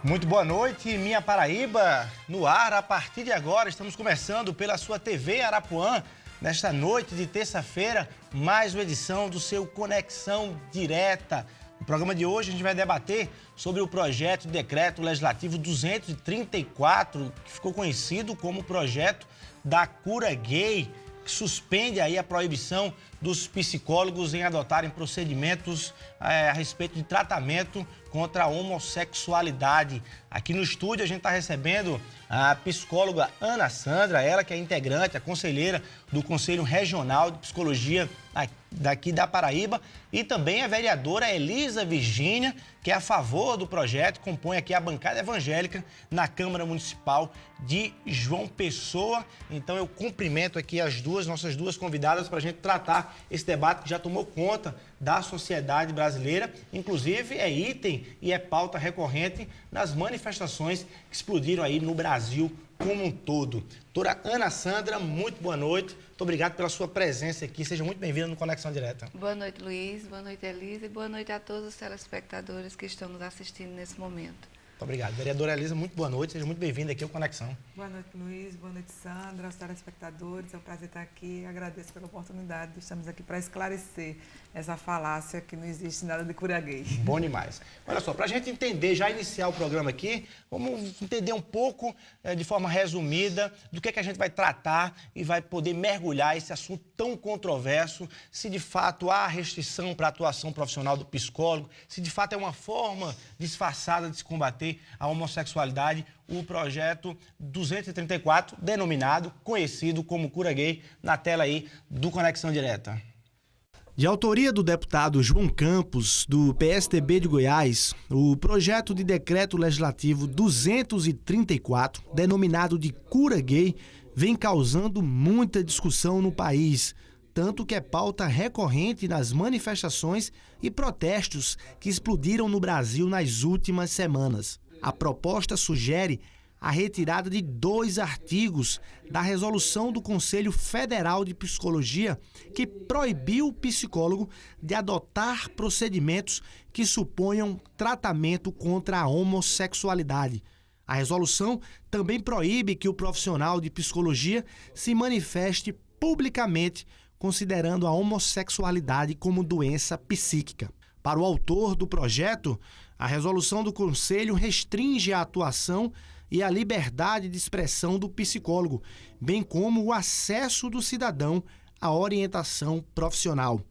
Muito boa noite, minha Paraíba, no ar. A partir de agora, estamos começando pela sua TV Arapuã, nesta noite de terça-feira, mais uma edição do seu Conexão Direta. No programa de hoje, a gente vai debater sobre o projeto de decreto legislativo 234, que ficou conhecido como o projeto da cura gay, que suspende aí a proibição dos psicólogos em adotarem procedimentos a respeito de tratamento contra a homossexualidade. Aqui no estúdio a gente está recebendo a psicóloga Ana Sandra, ela que é integrante, a conselheira do Conselho Regional de Psicologia daqui da Paraíba, e também a vereadora Elisa Virgínia, que é a favor do projeto, compõe aqui a bancada evangélica na Câmara Municipal de João Pessoa. Então eu cumprimento aqui nossas duas convidadas para a gente tratar esse debate que já tomou conta da sociedade brasileira, inclusive é item e é pauta recorrente nas manifestações que explodiram aí no Brasil como um todo. Doutora Ana Sandra, muito boa noite. Muito obrigado pela sua presença aqui. Seja muito bem-vinda no Conexão Direta. Boa noite, Luiz. Boa noite, Elisa. E boa noite a todos os telespectadores que estão nos assistindo nesse momento. Muito obrigado. Vereadora Elisa, muito boa noite. Seja muito bem-vinda aqui ao Conexão. Boa noite, Luiz. Boa noite, Sandra, aos telespectadores. É um prazer estar aqui. Agradeço pela oportunidade. Estamos aqui para esclarecer essa falácia que não existe nada de cura gay. Bom demais. Olha só, para a gente entender, já iniciar o programa aqui, vamos entender um pouco, de forma resumida, do que a gente vai tratar e vai poder mergulhar esse assunto tão controverso, se de fato há restrição para a atuação profissional do psicólogo, se de fato é uma forma disfarçada de se combater a homossexualidade, o projeto 234, denominado, conhecido como Cura Gay, na tela aí do Conexão Direta. De autoria do deputado João Campos, do PSDB de Goiás, o projeto de decreto legislativo 234, denominado de Cura Gay, vem causando muita discussão no país, tanto que é pauta recorrente nas manifestações e protestos que explodiram no Brasil nas últimas semanas. A proposta sugere a retirada de 2 artigos da resolução do Conselho Federal de Psicologia que proibiu o psicólogo de adotar procedimentos que suponham tratamento contra a homossexualidade. A resolução também proíbe que o profissional de psicologia se manifeste publicamente considerando a homossexualidade como doença psíquica. Para o autor do projeto, a resolução do Conselho restringe a atuação e a liberdade de expressão do psicólogo, bem como o acesso do cidadão à orientação profissional.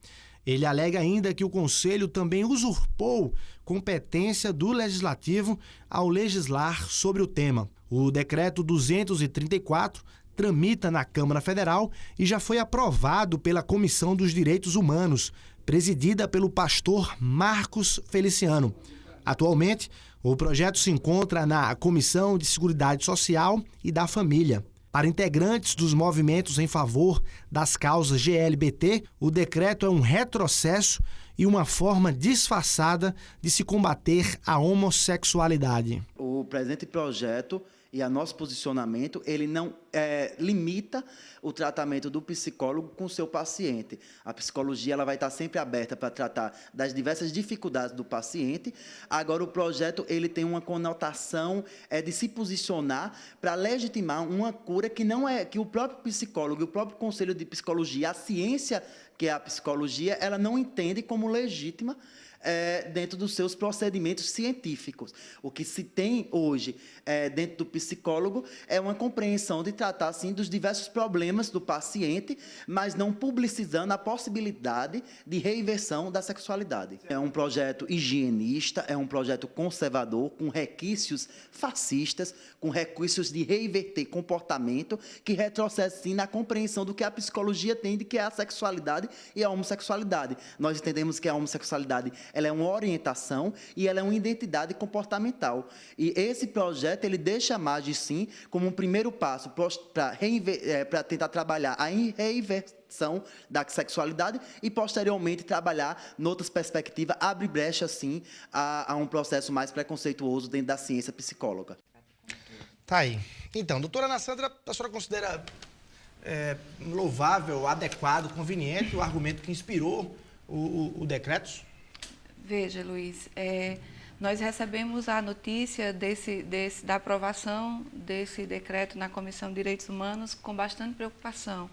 Ele alega ainda que o Conselho também usurpou competência do Legislativo ao legislar sobre o tema. O decreto 234 tramita na Câmara Federal e já foi aprovado pela Comissão dos Direitos Humanos, presidida pelo pastor Marcos Feliciano. Atualmente, o projeto se encontra na Comissão de Seguridade Social e da Família. Para integrantes dos movimentos em favor das causas GLBT, o decreto é um retrocesso e uma forma disfarçada de se combater a homossexualidade. O presente projeto e o nosso posicionamento, ele não limita o tratamento do psicólogo com o seu paciente. A psicologia ela vai estar sempre aberta para tratar das diversas dificuldades do paciente. Agora, o projeto ele tem uma conotação de se posicionar para legitimar uma cura que não é que o próprio psicólogo e o próprio Conselho de Psicologia, a ciência que é a psicologia, ela não entende como legítima dentro dos seus procedimentos científicos. O que se tem hoje dentro do psicólogo é uma compreensão de tratar, assim, dos diversos problemas do paciente, mas não publicizando a possibilidade de reinversão da sexualidade. É um projeto higienista, é um projeto conservador, com requisitos fascistas, com requisitos de reverter comportamento, que retrocede, sim, na compreensão do que a psicologia tem de que é a sexualidade e a homossexualidade. Nós entendemos que a homossexualidade ela é uma orientação e ela é uma identidade comportamental. E esse projeto, ele deixa a margem, sim, como um primeiro passo para tentar trabalhar a reinversão da sexualidade e, posteriormente, trabalhar, noutras perspectivas, abre brecha, sim, a um processo mais preconceituoso dentro da ciência psicóloga. Tá aí. Então, doutora Ana Sandra, a senhora considera louvável, adequado, conveniente o argumento que inspirou o decreto? Veja, Luiz, Nós recebemos a notícia da aprovação desse decreto na Comissão de Direitos Humanos com bastante preocupação.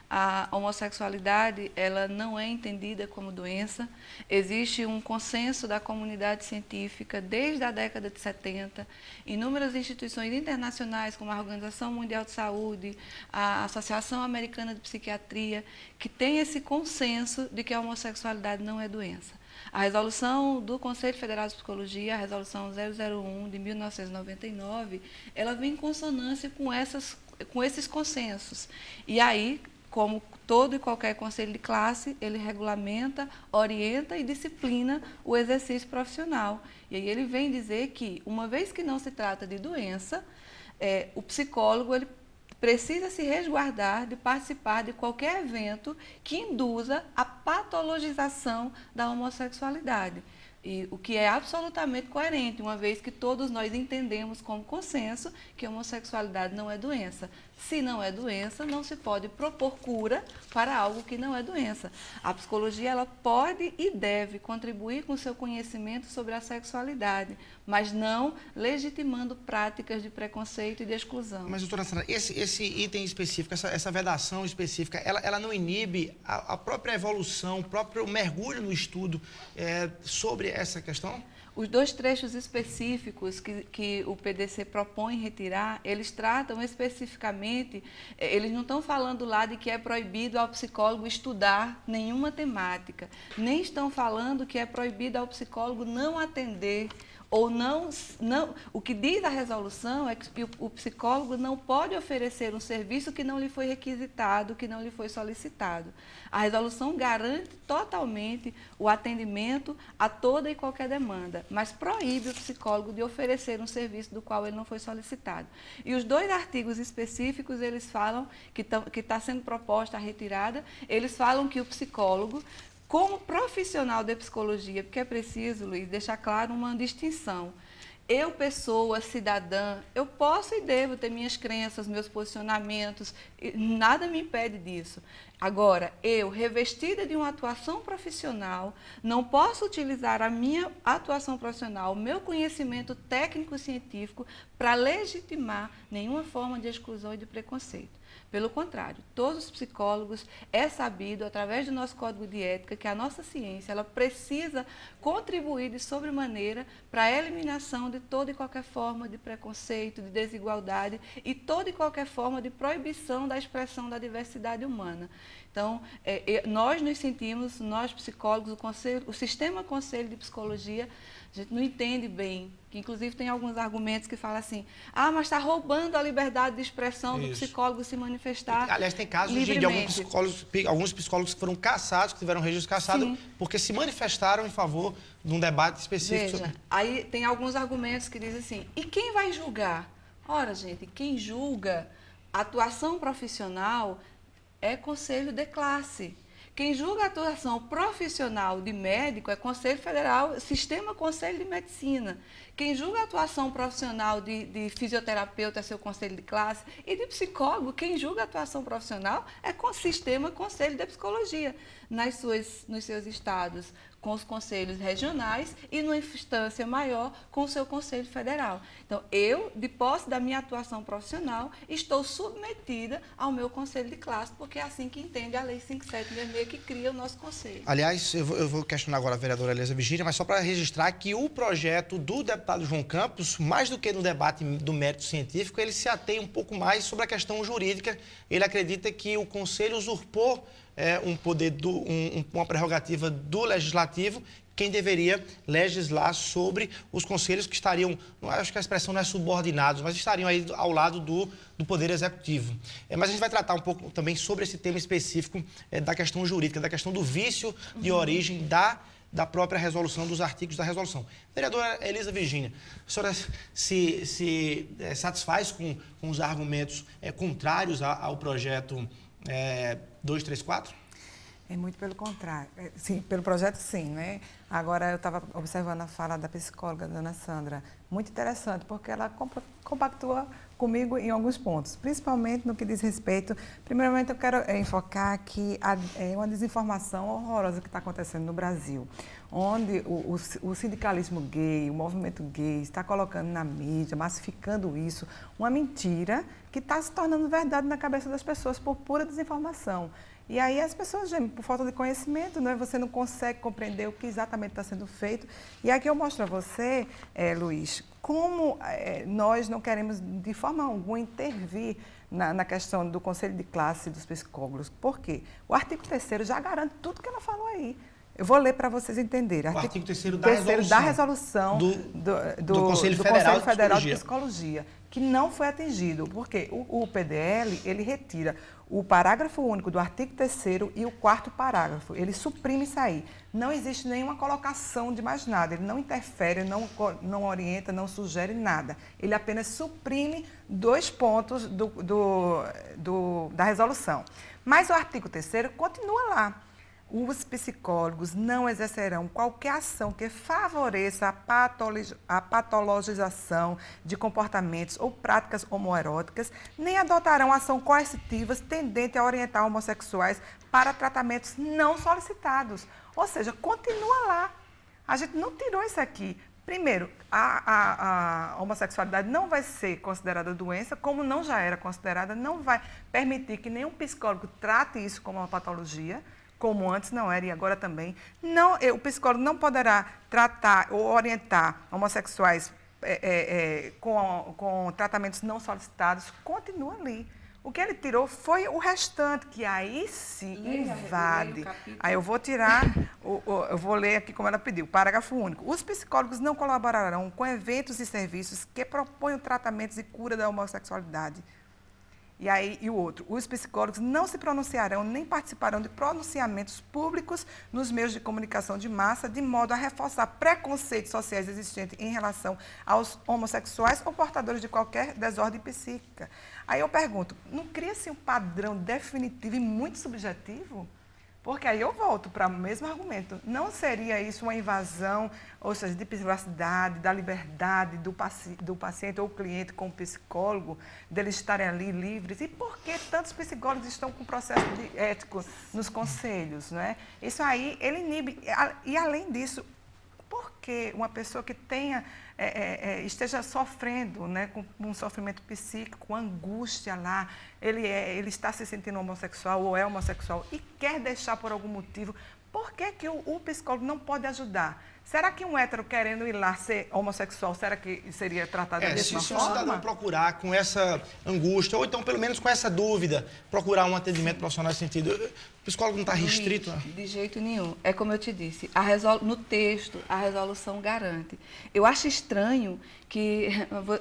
A homossexualidade, ela não é entendida como doença. Existe um consenso da comunidade científica desde a década de 70. Inúmeras instituições internacionais, como a Organização Mundial de Saúde, a Associação Americana de Psiquiatria, que tem esse consenso de que a homossexualidade não é doença. A resolução do Conselho Federal de Psicologia, a resolução 001 de 1999, ela vem em consonância com esses consensos. E aí, como todo e qualquer conselho de classe, ele regulamenta, orienta e disciplina o exercício profissional. E aí ele vem dizer que, uma vez que não se trata de doença, o psicólogo ele precisa se resguardar de participar de qualquer evento que induza a patologização da homossexualidade. E o que é absolutamente coerente, uma vez que todos nós entendemos como consenso que a homossexualidade não é doença. Se não é doença, não se pode propor cura para algo que não é doença. A psicologia ela pode e deve contribuir com o seu conhecimento sobre a sexualidade, mas não legitimando práticas de preconceito e de exclusão. Mas, doutora Sandra, esse item específico, essa vedação específica, ela não inibe a própria evolução, o próprio mergulho no estudo sobre essa questão? Os dois trechos específicos que o PDC propõe retirar, eles tratam especificamente, eles não estão falando lá de que é proibido ao psicólogo estudar nenhuma temática, nem estão falando que é proibido ao psicólogo não atender ou não, o que diz a resolução é que o psicólogo não pode oferecer um serviço que não lhe foi requisitado, que não lhe foi solicitado. A resolução garante totalmente o atendimento a toda e qualquer demanda, mas proíbe o psicólogo de oferecer um serviço do qual ele não foi solicitado. E os dois artigos específicos, eles falam, que está sendo proposta a retirada, eles falam que o psicólogo, como profissional de psicologia, porque é preciso, Luiz, deixar claro uma distinção. Eu, pessoa, cidadã, eu posso e devo ter minhas crenças, meus posicionamentos, nada me impede disso. Agora, eu, revestida de uma atuação profissional, não posso utilizar a minha atuação profissional, o meu conhecimento técnico-científico, para legitimar nenhuma forma de exclusão e de preconceito. Pelo contrário, todos os psicólogos, é sabido, através do nosso código de ética, que a nossa ciência ela precisa contribuir de sobremaneira para a eliminação de toda e qualquer forma de preconceito, de desigualdade e toda e qualquer forma de proibição da expressão da diversidade humana. Então, nós nos sentimos, nós psicólogos, o sistema Conselho de Psicologia, a gente não entende bem, que inclusive tem alguns argumentos que falam assim, mas está roubando a liberdade de expressão do psicólogo se manifestar. Aliás, tem casos de alguns psicólogos que foram cassados, que tiveram registro cassado, sim, porque se manifestaram em favor de um debate específico. Veja, aí tem alguns argumentos que dizem assim, e quem vai julgar? Ora, gente, quem julga a atuação profissional é conselho de classe. Quem julga a atuação profissional de médico é Conselho Federal, Sistema Conselho de Medicina. Quem julga a atuação profissional de fisioterapeuta é seu conselho de classe. E de psicólogo, quem julga a atuação profissional é o Sistema Conselho de Psicologia, nos seus estados, com os conselhos regionais e, numa instância maior, com o seu Conselho Federal. Então, eu, de posse da minha atuação profissional, estou submetida ao meu conselho de classe, porque é assim que entende a Lei 5766, que cria o nosso conselho. Aliás, eu vou questionar agora a vereadora Elisa Virgínia, mas só para registrar que o projeto do deputado João Campos, mais do que no debate do mérito científico, ele se atém um pouco mais sobre a questão jurídica. Ele acredita que o Conselho usurpou um poder, uma prerrogativa do Legislativo, quem deveria legislar sobre os conselhos que estariam, acho que a expressão não é subordinados, mas estariam aí ao lado do Poder Executivo. Mas a gente vai tratar um pouco também sobre esse tema específico da questão jurídica, da questão do vício de origem da própria resolução, dos artigos da resolução. Vereadora Elisa Virgínia, a senhora se satisfaz com os argumentos contrários ao projeto 234? É muito pelo contrário. Sim, pelo projeto, sim, né? Agora, eu estava observando a fala da psicóloga, dona Sandra, muito interessante, porque ela compactua comigo em alguns pontos, principalmente no que diz respeito. Primeiramente, eu quero enfocar que é uma desinformação horrorosa que está acontecendo no Brasil, onde o sindicalismo gay, o movimento gay, está colocando na mídia, massificando isso, uma mentira que está se tornando verdade na cabeça das pessoas por pura desinformação. E aí as pessoas, por falta de conhecimento, né, você não consegue compreender o que exatamente está sendo feito. E aqui eu mostro a você, Luiz, como nós não queremos de forma alguma intervir na questão do conselho de classe dos psicólogos. Por quê? O artigo 3º já garante tudo que ela falou aí. Eu vou ler para vocês entenderem. O artigo 3º da resolução do Conselho Federal de Psicologia, que não foi atingido, porque o PDL, ele retira o parágrafo único do artigo 3º e o 4º parágrafo. Ele suprime isso aí. Não existe nenhuma colocação de mais nada. Ele não interfere, não orienta, não sugere nada. Ele apenas suprime 2 pontos da resolução. Mas o artigo 3º continua lá. Os psicólogos não exercerão qualquer ação que favoreça a patologização de comportamentos ou práticas homoeróticas, nem adotarão ação coercitivas tendente a orientar homossexuais para tratamentos não solicitados. Ou seja, continua lá. A gente não tirou isso aqui. Primeiro, a homossexualidade não vai ser considerada doença, como não já era considerada, não vai permitir que nenhum psicólogo trate isso como uma patologia, como antes não era e agora também. Não, o psicólogo não poderá tratar ou orientar homossexuais com tratamentos não solicitados. Continua ali. O que ele tirou foi o restante, que aí sim invade. Aí eu vou tirar, eu vou ler aqui como ela pediu, parágrafo único. Os psicólogos não colaborarão com eventos e serviços que proponham tratamentos e cura da homossexualidade. E o outro, os psicólogos não se pronunciarão nem participarão de pronunciamentos públicos nos meios de comunicação de massa, de modo a reforçar preconceitos sociais existentes em relação aos homossexuais ou portadores de qualquer desordem psíquica. Aí eu pergunto, não cria-se um padrão definitivo e muito subjetivo? Porque aí eu volto para o mesmo argumento. Não seria isso uma invasão, ou seja, de privacidade, da liberdade do paciente ou cliente com o psicólogo, deles estarem ali livres? E por que tantos psicólogos estão com processo ético nos conselhos? Não é? Isso aí, ele inibe. E além disso, por que uma pessoa que esteja sofrendo, né, com um sofrimento psíquico, com angústia lá, ele está se sentindo homossexual ou é homossexual e quer deixar por algum motivo, por que o psicólogo não pode ajudar? Será que um hétero querendo ir lá ser homossexual, será que seria tratado da mesma forma? Se o cidadão procurar com essa angústia, ou então pelo menos com essa dúvida, procurar um atendimento profissional nesse sentido, o psicólogo não está restrito? De jeito nenhum. É como eu te disse, no texto, a resolução garante. Eu acho estranho que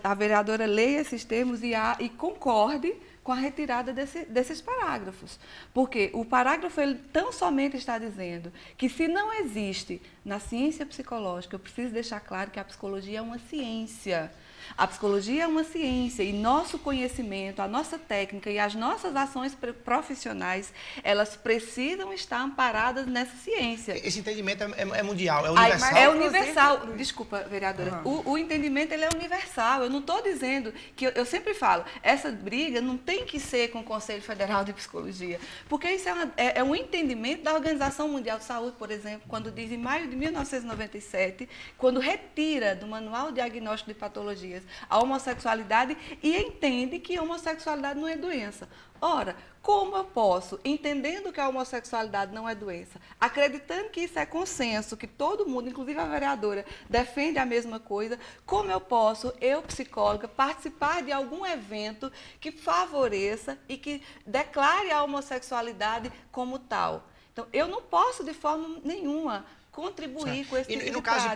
a vereadora leia esses termos e concorde com a retirada desses parágrafos. Porque o parágrafo ele tão somente está dizendo que se não existe na ciência psicológica, eu preciso deixar claro que a psicologia é uma ciência. A psicologia é uma ciência e nosso conhecimento, a nossa técnica e as nossas ações profissionais, elas precisam estar amparadas nessa ciência. Esse entendimento é mundial, é universal? É universal. Desculpa, vereadora. O entendimento ele é universal. Eu não estou dizendo que... Eu sempre falo, essa briga não tem que ser com o Conselho Federal de Psicologia, porque isso é um entendimento da Organização Mundial de Saúde, por exemplo, quando diz em maio de 1997, quando retira do Manual Diagnóstico de Patologias a homossexualidade e entende que a homossexualidade não é doença. Ora, como eu posso, entendendo que a homossexualidade não é doença, acreditando que isso é consenso, que todo mundo, inclusive a vereadora, defende a mesma coisa, como eu posso, eu, psicóloga, participar de algum evento que favoreça e que declare a homossexualidade como tal? Então, eu não posso, de forma nenhuma, contribuir com esse tipo de no caso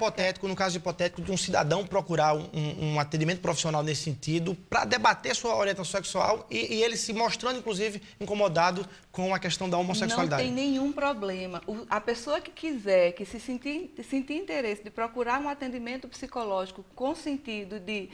hipotético de um cidadão procurar um atendimento profissional nesse sentido para debater sua orientação sexual e ele se mostrando, inclusive, incomodado com a questão da homossexualidade. Não tem nenhum problema. A pessoa que quiser, que se sentir interesse de procurar um atendimento psicológico com sentido de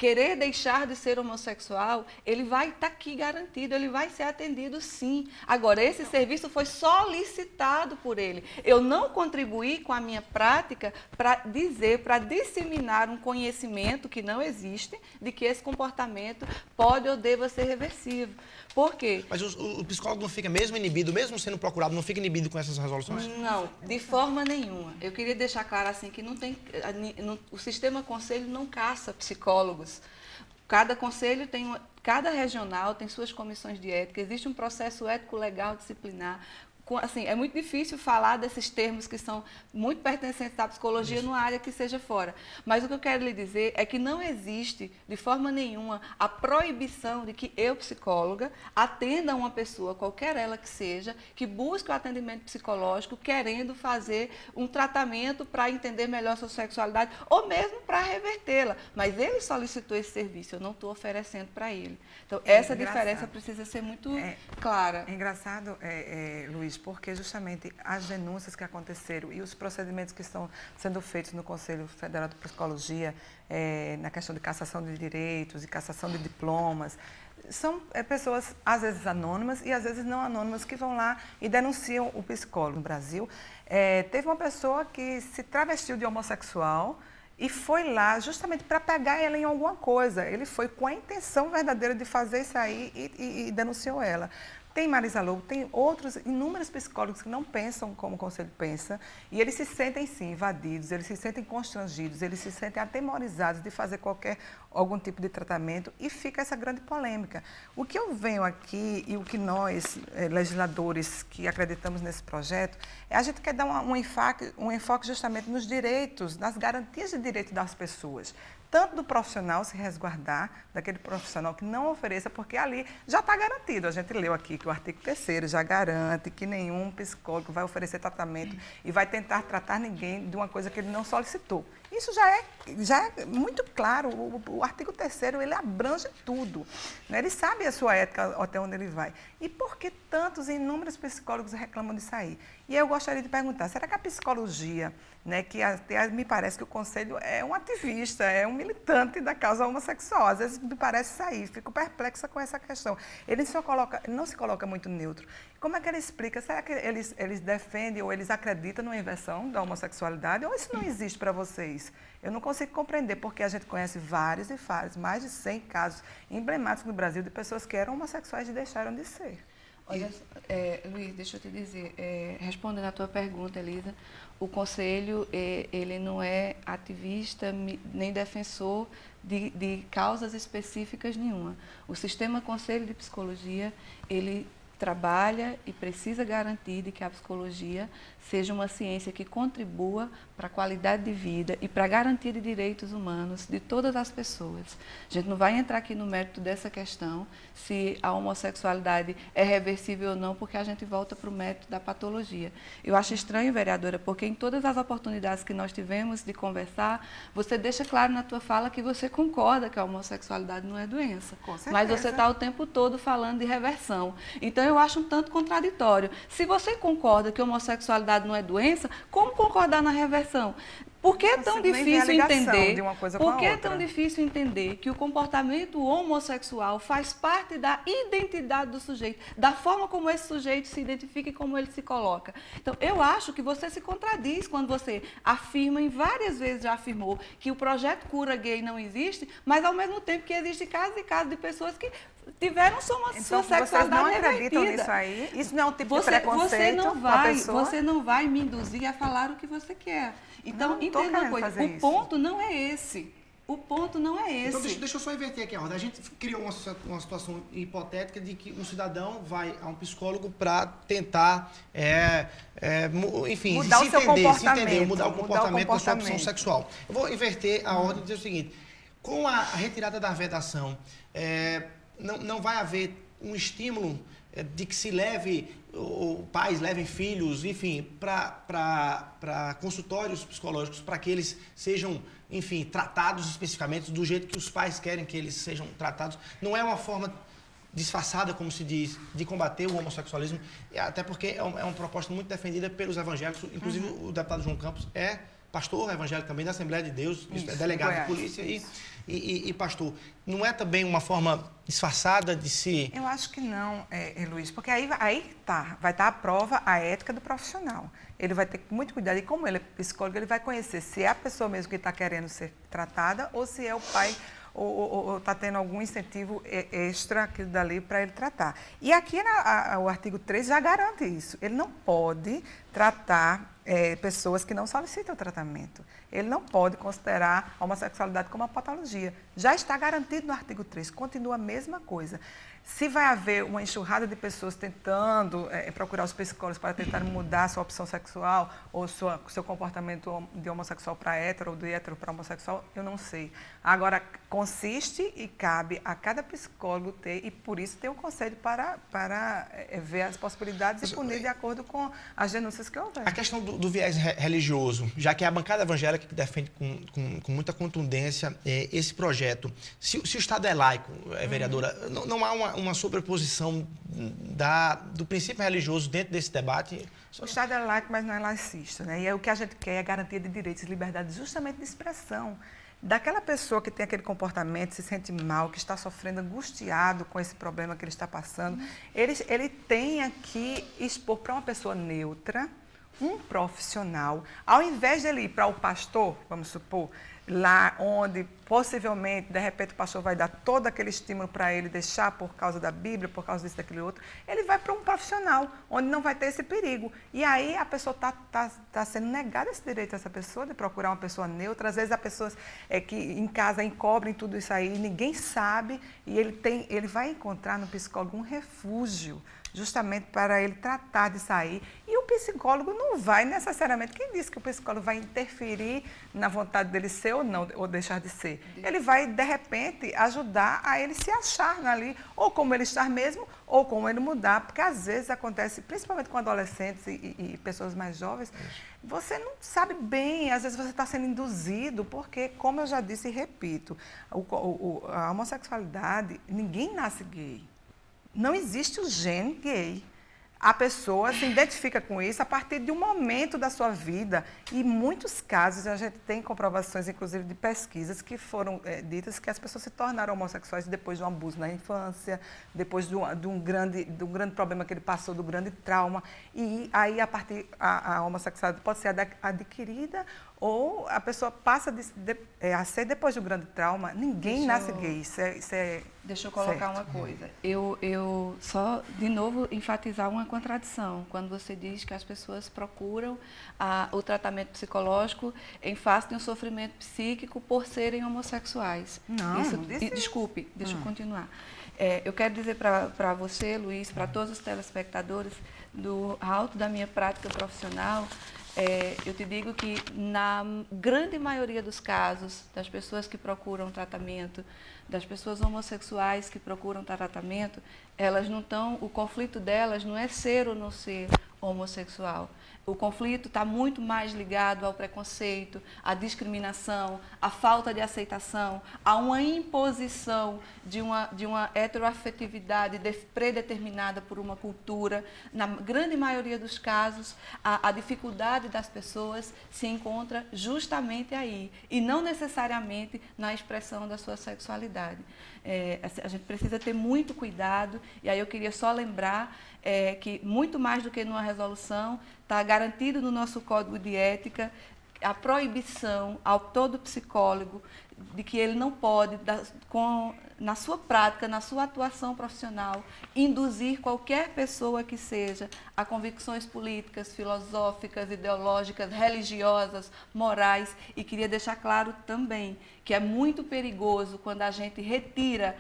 querer deixar de ser homossexual, ele vai estar aqui garantido, ele vai ser atendido sim. Agora, esse serviço foi solicitado por ele. Eu não contribuí com a minha prática para dizer, para disseminar um conhecimento que não existe de que esse comportamento pode ou deva ser reversível. Por quê? Mas o psicólogo não fica mesmo inibido, mesmo sendo procurado, não fica inibido com essas resoluções? Não, de forma nenhuma. Eu queria deixar claro assim que não tem, o sistema conselho não caça psicólogos. Cada conselho tem, cada regional tem suas comissões de ética, existe um processo ético-legal disciplinar. Assim, é muito difícil falar desses termos que são muito pertencentes à psicologia numa área que seja fora. Mas o que eu quero lhe dizer é que não existe, de forma nenhuma, a proibição de que eu, psicóloga, atenda uma pessoa, qualquer ela que seja, que busque o atendimento psicológico querendo fazer um tratamento para entender melhor sua sexualidade ou mesmo para revertê-la. Mas ele solicitou esse serviço, eu não estou oferecendo para ele. Então, essa diferença precisa ser muito clara. É engraçado, Luiz, porque justamente as denúncias que aconteceram e os procedimentos que estão sendo feitos no Conselho Federal de Psicologia, na questão de cassação de direitos e cassação de diplomas, são pessoas, às vezes anônimas e às vezes não anônimas, que vão lá e denunciam o psicólogo. No Brasil, teve uma pessoa que se travestiu de homossexual e foi lá justamente para pegar ela em alguma coisa. Ele foi com a intenção verdadeira de fazer isso aí e denunciou ela. Tem Marisa Lobo, tem outros, inúmeros psicólogos que não pensam como o Conselho pensa, e eles se sentem, sim, invadidos, eles se sentem constrangidos, eles se sentem atemorizados de fazer algum tipo de tratamento, e fica essa grande polêmica. O que eu venho aqui, e o que nós, legisladores que acreditamos nesse projeto, é a gente quer dar um enfoque justamente nos direitos, nas garantias de direito das pessoas. Tanto do profissional se resguardar, daquele profissional que não ofereça, porque ali já está garantido. A gente leu aqui que o artigo 3º já garante que nenhum psicólogo vai oferecer tratamento e vai tentar tratar ninguém de uma coisa que ele não solicitou. Isso já é muito claro, o artigo 3º, ele abrange tudo, né? Ele sabe a sua ética até onde ele vai. E por que tantos e inúmeros psicólogos reclamam disso aí? E eu gostaria de perguntar, será que a psicologia, né, que até me parece que o Conselho é um ativista, é um militante da causa homossexual, às vezes me parece sair, fico perplexa com essa questão. Ele não se coloca muito neutro. Como é que ele explica? Será que eles defendem ou eles acreditam numa inversão da homossexualidade ou isso não existe para vocês? Eu não consigo compreender, porque a gente conhece vários e vários, mais de 100 casos emblemáticos no Brasil de pessoas que eram homossexuais e deixaram de ser. Olha, Luiz, deixa eu te dizer, respondendo à tua pergunta, Elisa, o Conselho, ele não é ativista nem defensor de causas específicas nenhuma. O Sistema Conselho de Psicologia, ele trabalha e precisa garantir de que a psicologia seja uma ciência que contribua para a qualidade de vida e para a garantia de direitos humanos de todas as pessoas. A gente não vai entrar aqui no mérito dessa questão, se a homossexualidade é reversível ou não, porque a gente volta para o mérito da patologia. Eu acho estranho, vereadora, porque em todas as oportunidades que nós tivemos de conversar, você deixa claro na tua fala que você concorda que a homossexualidade não é doença. Com certeza. Mas você está o tempo todo falando de reversão. Então, eu acho um tanto contraditório. Se você concorda que a homossexualidade não é doença, como concordar na reversão? Por que é tão difícil entender? Por que é tão difícil entender que o comportamento homossexual faz parte da identidade do sujeito, da forma como esse sujeito se identifica e como ele se coloca? Então, eu acho que você se contradiz quando você afirma, e várias vezes já afirmou, que o projeto Cura Gay não existe, mas ao mesmo tempo que existe casos e casos de pessoas que tiveram sua sexualidade vocês não revertida. acreditam nisso aí? Isso não é um tipo de preconceito com a pessoa? Você não vai me induzir a falar o que você quer. Então, entenda uma coisa, o ponto não é esse. O ponto não é esse. Então, deixa eu só inverter aqui a ordem. A gente criou uma situação hipotética de que um cidadão vai a um psicólogo para tentar, enfim, mudar se o seu entender, comportamento, mudar o comportamento da sua opção sexual. Eu vou inverter a ordem e dizer o seguinte: com a retirada da vedação, não vai haver um estímulo de que se leve, ou pais levem filhos, enfim, para consultórios psicológicos, para que eles sejam, enfim, tratados especificamente do jeito que os pais querem que eles sejam tratados. Não é uma forma disfarçada, como se diz, de combater o homossexualismo, até porque é uma proposta muito defendida pelos evangélicos, inclusive o deputado João Campos é pastor evangélico também da Assembleia de Deus, Isso, é delegado de Goiás. polícia e pastor. Não é também uma forma disfarçada de se... Eu acho que não, Luiz, porque aí vai estar à prova a ética do profissional. Ele vai ter muito cuidado, e como ele é psicólogo, ele vai conhecer se é a pessoa mesmo que está querendo ser tratada ou se é o pai ou está tendo algum incentivo extra aquilo dali para ele tratar. E aqui o artigo 3 já garante isso. Ele não pode tratar pessoas que não solicitam tratamento. Ele não pode considerar a homossexualidade como uma patologia. Já está garantido no artigo 3, continua a mesma coisa. Se vai haver uma enxurrada de pessoas tentando procurar os psicólogos para tentar mudar sua opção sexual ou seu comportamento de homossexual para hétero ou de hétero para homossexual, eu não sei. Agora, consiste e cabe a cada psicólogo ter, e por isso tem um conselho para ver as possibilidades e punir de acordo com as denúncias que houver. A questão do viés religioso, já que é a bancada evangélica que defende com muita contundência esse projeto. Se o Estado é laico, vereadora, não há uma sobreposição do princípio religioso dentro desse debate? O Estado é laico, mas não é laicista, né? E o que a gente quer é a garantia de direitos e liberdades justamente de expressão. Daquela pessoa que tem aquele comportamento, se sente mal, que está sofrendo, angustiado com esse problema que ele está passando, ele tem que expor para uma pessoa neutra, um profissional, ao invés de ele ir para o pastor, vamos supor, lá onde possivelmente, de repente, o pastor vai dar todo aquele estímulo para ele deixar por causa da Bíblia, por causa disso, daquele outro, ele vai para um profissional, onde não vai ter esse perigo. E aí a pessoa está sendo negada esse direito a essa pessoa, de procurar uma pessoa neutra. Às vezes, as pessoas que em casa encobrem tudo isso aí, ninguém sabe, e ele vai encontrar no psicólogo um refúgio, justamente para ele tratar de sair. E o psicólogo não vai necessariamente... Quem disse que o psicólogo vai interferir na vontade dele ser ou não, ou deixar de ser? Ele vai, de repente, ajudar a ele se achar ali, ou como ele estar mesmo, ou como ele mudar, porque às vezes acontece, principalmente com adolescentes e pessoas mais jovens, você não sabe bem, às vezes você está sendo induzido, porque, como eu já disse e repito, a homossexualidade, ninguém nasce gay. Não existe o gene gay. A pessoa se identifica com isso a partir de um momento da sua vida. E em muitos casos, a gente tem comprovações, inclusive, de pesquisas que foram ditas que as pessoas se tornaram homossexuais depois de um abuso na infância, depois de um grande problema que ele passou, do grande trauma. E aí, a homossexualidade pode ser adquirida ou a pessoa passa a ser depois do grande trauma. Ninguém nasce gay. Isso é Deixa eu colocar certo. uma coisa. Eu só, de novo, enfatizar uma contradição. Quando você diz que as pessoas procuram o tratamento psicológico em face de um sofrimento psíquico por serem homossexuais. Não, isso, não disse isso. Desculpe, deixa eu continuar. Eu quero dizer para você, Luiz, para todos os telespectadores, do alto da minha prática profissional, eu te digo que na grande maioria dos casos das pessoas que procuram tratamento, das pessoas homossexuais que procuram tratamento, elas não estão, o conflito delas não é ser ou não ser homossexual. O conflito está muito mais ligado ao preconceito, à discriminação, à falta de aceitação, a uma imposição de uma heteroafetividade predeterminada por uma cultura. Na grande maioria dos casos, a dificuldade das pessoas se encontra justamente aí, e não necessariamente na expressão da sua sexualidade. A gente precisa ter muito cuidado, e aí eu queria só lembrar que, muito mais do que numa resolução, está garantido no nosso Código de Ética a proibição ao todo psicólogo de que ele não pode, na sua prática, na sua atuação profissional, induzir qualquer pessoa que seja a convicções políticas, filosóficas, ideológicas, religiosas, morais. E queria deixar claro também que é muito perigoso quando a gente retira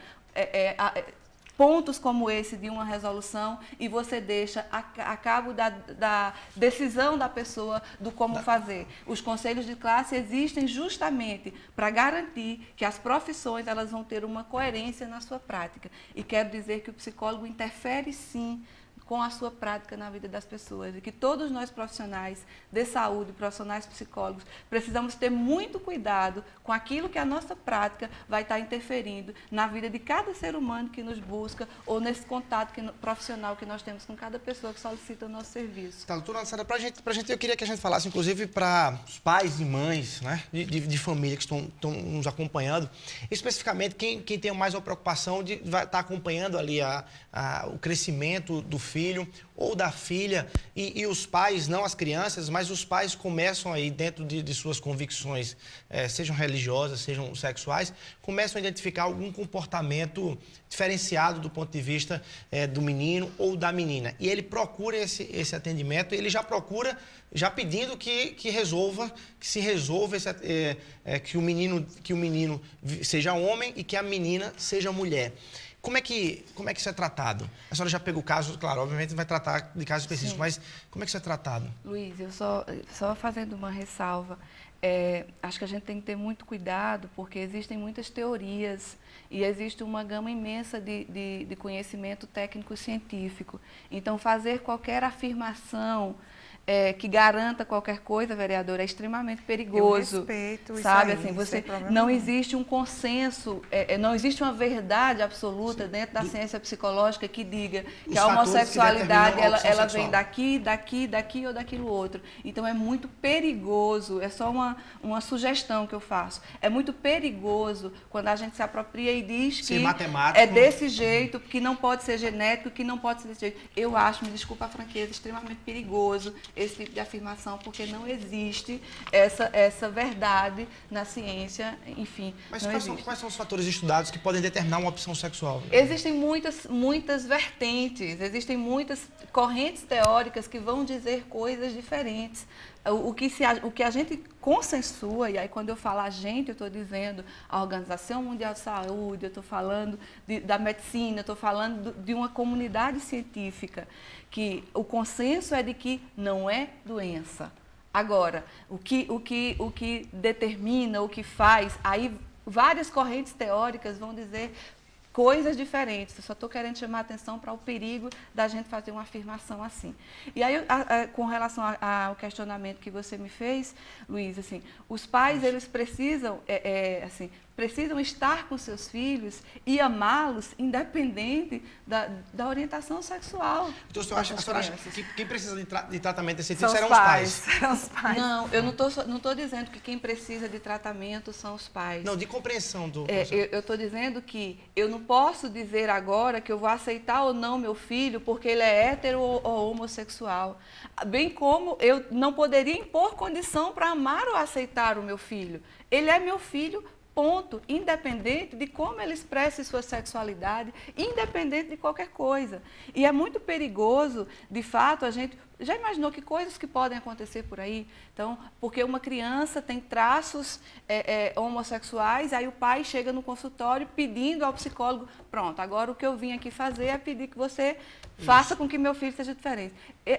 pontos como esse de uma resolução e você deixa a cabo da decisão da pessoa do como fazer. Os conselhos de classe existem justamente para garantir que as profissões elas vão ter uma coerência na sua prática. E quero dizer que o psicólogo interfere sim com a sua prática na vida das pessoas. E que todos nós profissionais de saúde, profissionais psicólogos, precisamos ter muito cuidado com aquilo que a nossa prática vai estar interferindo na vida de cada ser humano que nos busca ou nesse contato profissional que nós temos com cada pessoa que solicita o nosso serviço. Tá, doutora Sandra, pra gente, eu queria que a gente falasse, inclusive, para os pais e mães, né, de família que estão nos acompanhando, especificamente quem tem mais a preocupação de estar acompanhando ali o crescimento do filho ou da filha, e os pais, não as crianças, mas os pais começam aí, dentro de suas convicções, sejam religiosas, sejam sexuais, começam a identificar algum comportamento diferenciado do ponto de vista do menino ou da menina. E ele procura esse atendimento, ele já procura, já pedindo que se resolva que o menino seja homem e que a menina seja mulher. Como é que isso é tratado? A senhora já pegou casos, claro, obviamente vai tratar de casos específicos, mas como é que isso é tratado? Luiz, eu só fazendo uma ressalva, acho que a gente tem que ter muito cuidado, porque existem muitas teorias e existe uma gama imensa de conhecimento técnico-científico. Então, fazer qualquer afirmação que garanta qualquer coisa, vereador, é extremamente perigoso. Eu respeito isso, sabe? aí, Assim, você não existe um consenso, não existe uma verdade absoluta dentro da ciência psicológica que diga que a homossexualidade ela vem daqui ou daquilo outro. Então é muito perigoso, é só uma sugestão que eu faço. É muito perigoso quando a gente se apropria e diz que é desse jeito, que não pode ser genético, que não pode ser desse jeito. Eu acho, me desculpa a franqueza, extremamente perigoso esse tipo de afirmação, porque não existe essa verdade na ciência, enfim. Mas quais são os fatores estudados que podem determinar uma opção sexual? Existem muitas vertentes, existem muitas correntes teóricas que vão dizer coisas diferentes. O que a gente consensua, e aí quando eu falo a gente, eu estou dizendo a Organização Mundial de Saúde, eu estou falando da medicina, eu estou falando de uma comunidade científica, que o consenso é de que não é doença. Agora, o que determina, o que faz, aí várias correntes teóricas vão dizer coisas diferentes. Eu só estou querendo chamar a atenção para o perigo da gente fazer uma afirmação assim. E aí, com relação ao questionamento que você me fez, Luiz, assim, os pais, eles precisam, precisam estar com seus filhos e amá-los independente da orientação sexual. Então, a senhora acha que quem precisa de tratamento desse tipo são serão os pais? Serão os pais. Não, eu não estou dizendo que quem precisa de tratamento são os pais. Não, de compreensão do... Eu estou dizendo que eu não posso dizer agora que eu vou aceitar ou não meu filho porque ele é hétero ou homossexual. Bem como eu não poderia impor condição para amar ou aceitar o meu filho. Ele é meu filho, ponto, independente de como ele expresse sua sexualidade, independente de qualquer coisa. E é muito perigoso, de fato, a gente... Já imaginou que coisas que podem acontecer por aí? Então, porque uma criança tem traços homossexuais, aí o pai chega no consultório pedindo ao psicólogo, pronto, agora o que eu vim aqui fazer é pedir que você faça com que meu filho seja diferente. É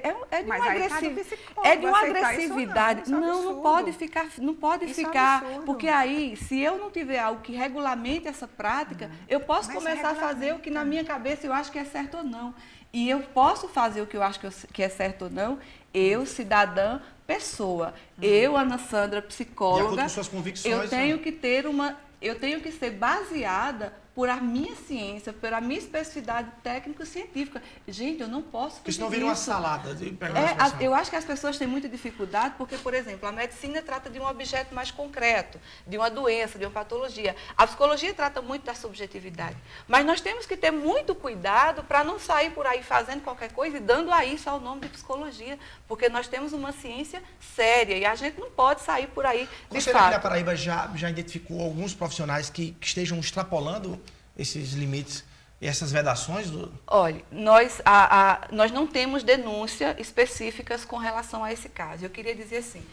de uma agressividade. Não pode ficar, porque aí, se eu não tiver algo que regulamente essa prática, eu posso começar a fazer o que na minha cabeça eu acho que é certo ou não. E eu posso fazer o que eu acho que é certo ou não, eu, cidadã, pessoa. Eu, Ana Sandra, psicóloga, de acordo com suas convicções, eu tenho que ser baseada por a minha ciência, pela minha especificidade técnico-científica. Gente, eu não posso fazer porque senão vira uma salada. Eu acho que as pessoas têm muita dificuldade porque, por exemplo, a medicina trata de um objeto mais concreto, de uma doença, de uma patologia. A psicologia trata muito da subjetividade. Mas nós temos que ter muito cuidado para não sair por aí fazendo qualquer coisa e dando a isso ao nome de psicologia, porque nós temos uma ciência séria e a gente não pode sair por aí de fato. O Conselho aqui da Paraíba já identificou alguns profissionais que estejam extrapolando esses limites e essas vedações? Olha, nós não temos denúncias específicas com relação a esse caso. Eu queria dizer assim,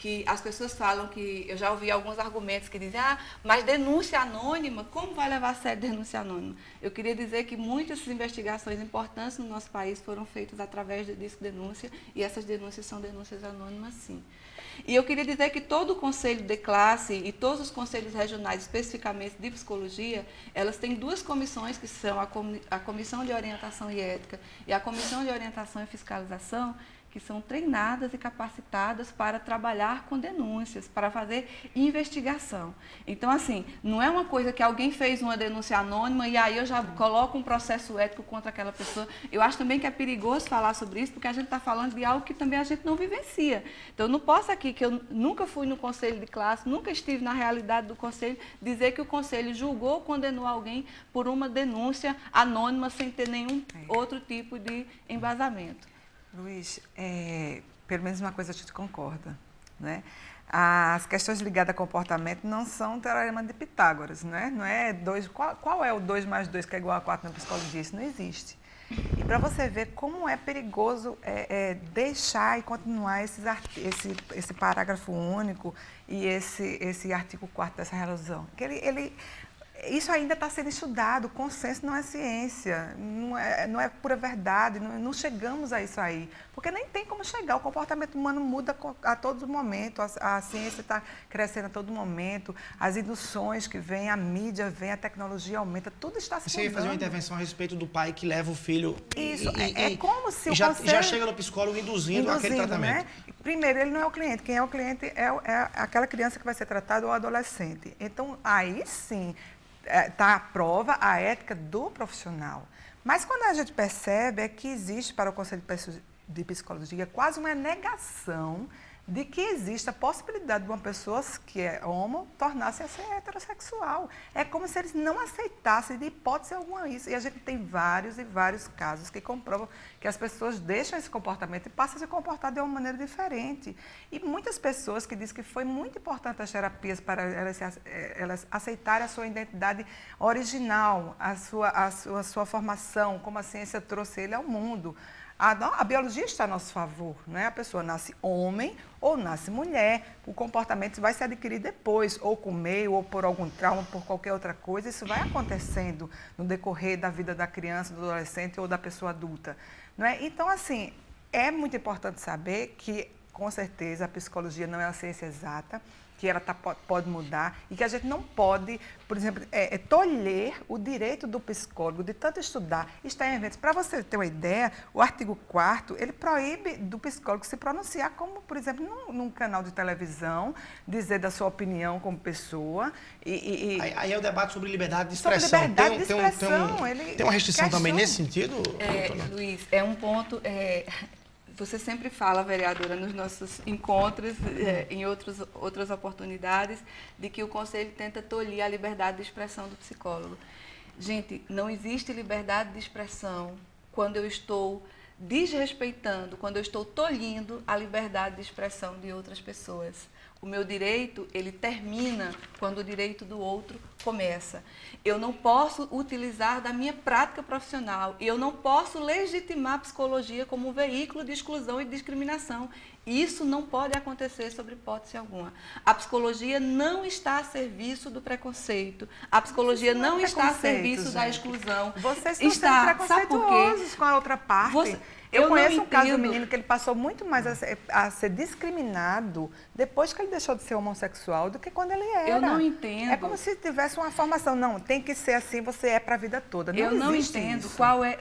que as pessoas falam que, eu já ouvi alguns argumentos que dizem, mas denúncia anônima, como vai levar a sério denúncia anônima? Eu queria dizer que muitas investigações importantes no nosso país foram feitas através do Disque Denúncia, e essas denúncias são denúncias anônimas, sim. E eu queria dizer que todo o Conselho de Classe e todos os conselhos regionais, especificamente de psicologia, elas têm duas comissões, que são a Comissão de Orientação e Ética e a Comissão de Orientação e Fiscalização, que são treinadas e capacitadas para trabalhar com denúncias, para fazer investigação. Então, assim, não é uma coisa que alguém fez uma denúncia anônima e aí eu já coloco um processo ético contra aquela pessoa. Eu acho também que é perigoso falar sobre isso, porque a gente está falando de algo que também a gente não vivencia. Então, eu não posso aqui, que eu nunca fui no conselho de classe, nunca estive na realidade do conselho, dizer que o conselho julgou ou condenou alguém por uma denúncia anônima sem ter nenhum outro tipo de embasamento. Luiz, pelo menos uma coisa a gente concorda, né? As questões ligadas a comportamento não são teorema de Pitágoras, né? Não é qual é o 2 mais 2 que é igual a 4 na psicologia? Isso não existe. E para você ver como é perigoso deixar e continuar esse parágrafo único e esse artigo 4º dessa resolução, que isso ainda está sendo estudado, consenso não é ciência, não é pura verdade, não chegamos a isso aí, porque nem tem como chegar, o comportamento humano muda a todo momento, a ciência está crescendo a todo momento, as induções que vêm, a mídia vem, a tecnologia aumenta, tudo está se mudando. Você ia fazer uma intervenção a respeito do pai que leva o filho... Isso, é como se o já conselho... já chega no psicólogo induzindo aquele tratamento. Né? Primeiro, ele não é o cliente, quem é o cliente é aquela criança que vai ser tratada ou adolescente. Então, aí sim... está à prova a ética do profissional. Mas quando a gente percebe é que existe para o Conselho de Psicologia quase uma negação de que existe a possibilidade de uma pessoa que é homo tornar-se a ser heterossexual. É como se eles não aceitassem de hipótese alguma isso. E a gente tem vários e vários casos que comprovam que as pessoas deixam esse comportamento e passam a se comportar de uma maneira diferente. E muitas pessoas que dizem que foi muito importante as terapias para elas aceitarem a sua identidade original, a sua formação, como a ciência trouxe ele ao mundo. A biologia está a nosso favor, né? A pessoa nasce homem ou nasce mulher, o comportamento vai se adquirir depois, ou com meio, ou por algum trauma, por qualquer outra coisa, isso vai acontecendo no decorrer da vida da criança, do adolescente ou da pessoa adulta, não é? Então, assim, é muito importante saber que, com certeza, a psicologia não é uma ciência exata, que ela pode mudar e que a gente não pode, por exemplo, tolher o direito do psicólogo de tanto estudar, estar em eventos. Para você ter uma ideia, o artigo 4º, ele proíbe do psicólogo se pronunciar como, por exemplo, num canal de televisão, dizer da sua opinião como pessoa. Aí é o debate sobre liberdade de expressão. Sobre liberdade de expressão. Tem uma restrição também nesse sentido? Luiz, é um ponto... Você sempre fala, vereadora, nos nossos encontros, em outras oportunidades, de que o Conselho tenta tolir a liberdade de expressão do psicólogo. Gente, não existe liberdade de expressão quando eu estou desrespeitando, quando eu estou tolhindo a liberdade de expressão de outras pessoas. O meu direito, ele termina quando o direito do outro começa. Eu não posso utilizar da minha prática profissional e eu não posso legitimar a psicologia como um veículo de exclusão e discriminação. Isso não pode acontecer sob hipótese alguma. A psicologia não está a serviço do preconceito. A psicologia não está a serviço da exclusão. Vocês estão sendo preconceituosos com a outra parte. Eu conheço um caso de um menino que ele passou muito mais a ser discriminado depois que ele deixou de ser homossexual do que quando ele era. Eu não entendo. É como se tivesse uma formação. Não, tem que ser assim, você é para a vida toda. Eu não entendo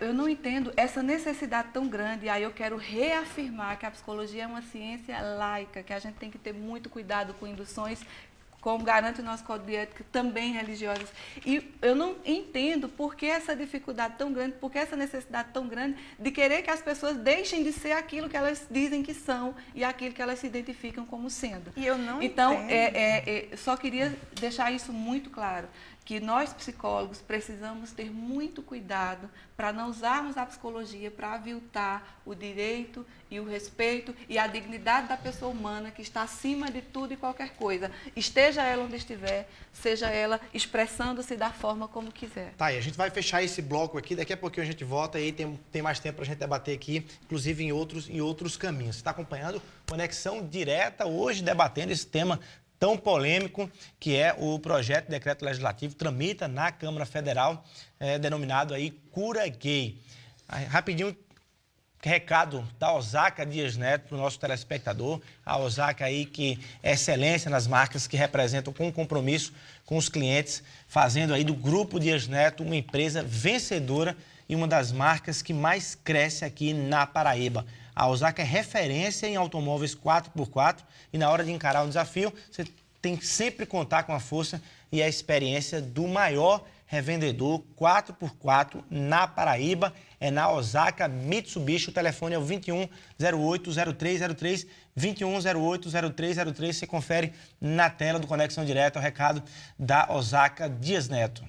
eu não entendo essa necessidade tão grande. E aí eu quero reafirmar que a psicologia é uma ciência laica, que a gente tem que ter muito cuidado com induções, como garante o nosso Código de Ética, também religiosas. E eu não entendo por que essa dificuldade tão grande, por que essa necessidade tão grande de querer que as pessoas deixem de ser aquilo que elas dizem que são e aquilo que elas se identificam como sendo. E eu não entendo. Só queria deixar isso muito claro, que nós psicólogos precisamos ter muito cuidado para não usarmos a psicologia para aviltar o direito e o respeito e a dignidade da pessoa humana que está acima de tudo e qualquer coisa. Esteja seja ela onde estiver, seja ela expressando-se da forma como quiser. Tá, e a gente vai fechar esse bloco aqui, daqui a pouquinho a gente volta e aí tem mais tempo para a gente debater aqui, inclusive em outros caminhos. Você está acompanhando Conexão Direta, hoje debatendo esse tema tão polêmico, que é o projeto de decreto legislativo, tramita na Câmara Federal, denominado aí Cura Gay. Aí, rapidinho, recado da Osaka Dias Neto para o nosso telespectador. A Osaka aí que é excelência nas marcas que representam com compromisso com os clientes, fazendo aí do Grupo Dias Neto uma empresa vencedora e uma das marcas que mais cresce aqui na Paraíba. A Osaka é referência em automóveis 4x4 e na hora de encarar um desafio, você tem que sempre contar com a força e a experiência do maior revendedor 4x4 na Paraíba, é na Osaka Mitsubishi. O telefone é o 2108-0303, 2108-0303. Você confere na tela do Conexão Direta o recado da Osaka Dias Neto.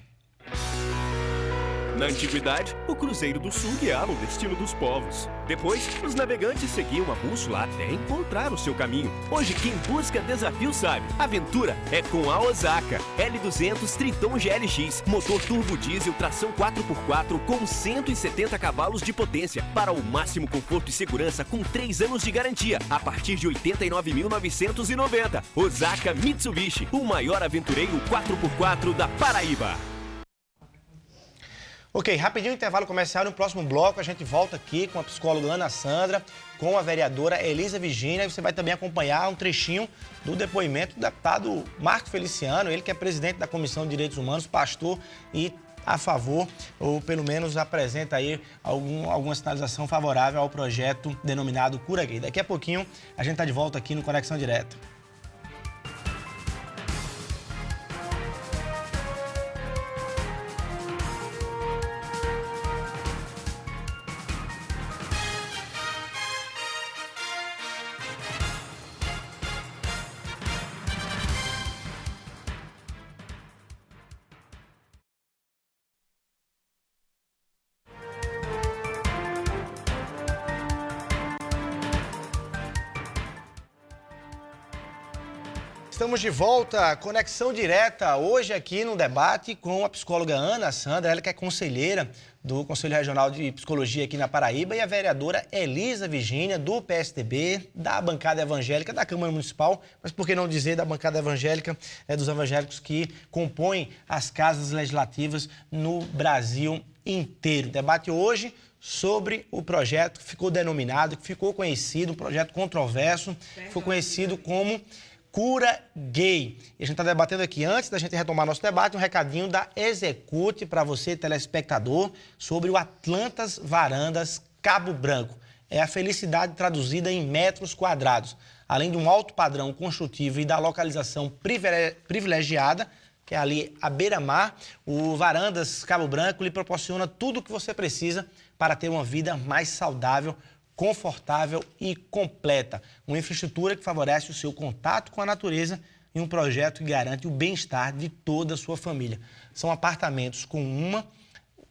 Na antiguidade, o Cruzeiro do Sul guiava o destino dos povos. Depois, os navegantes seguiam a bússola até encontrar o seu caminho. Hoje, quem busca desafio sabe. Aventura é com a Osaka. L200 Triton GLX, motor turbo diesel, tração 4x4 com 170 cavalos de potência. Para o máximo conforto e segurança com 3 anos de garantia, a partir de R$ 89.990. Osaka Mitsubishi, o maior aventureiro 4x4 da Paraíba. Ok, rapidinho intervalo comercial. No próximo bloco a gente volta aqui com a psicóloga Ana Sandra, com a vereadora Elisa Virgínia. Você vai também acompanhar um trechinho do depoimento do deputado Marco Feliciano, ele que é presidente da Comissão de Direitos Humanos, pastor e a favor, ou pelo menos apresenta aí alguma sinalização favorável ao projeto denominado Cura Gay. Daqui a pouquinho a gente está de volta aqui no Conexão Direta. Estamos de volta, Conexão Direta, hoje aqui no debate com a psicóloga Ana Sandra, ela que é conselheira do Conselho Regional de Psicologia aqui na Paraíba, e a vereadora Elisa Virgínia, do PSDB, da bancada evangélica da Câmara Municipal, mas por que não dizer da bancada evangélica, dos evangélicos que compõem as casas legislativas no Brasil inteiro. Debate hoje sobre o projeto que ficou denominado, que ficou conhecido, um projeto controverso, ficou conhecido como Cura Gay. E a gente está debatendo aqui, antes da gente retomar nosso debate, um recadinho da Execute para você, telespectador, sobre o Atlantas Varandas Cabo Branco. É a felicidade traduzida em metros quadrados. Além de um alto padrão construtivo e da localização privilegiada, que é ali à beira-mar, o Varandas Cabo Branco lhe proporciona tudo o que você precisa para ter uma vida mais saudável, confortável e completa. Uma infraestrutura que favorece o seu contato com a natureza e um projeto que garante o bem-estar de toda a sua família. São apartamentos com 1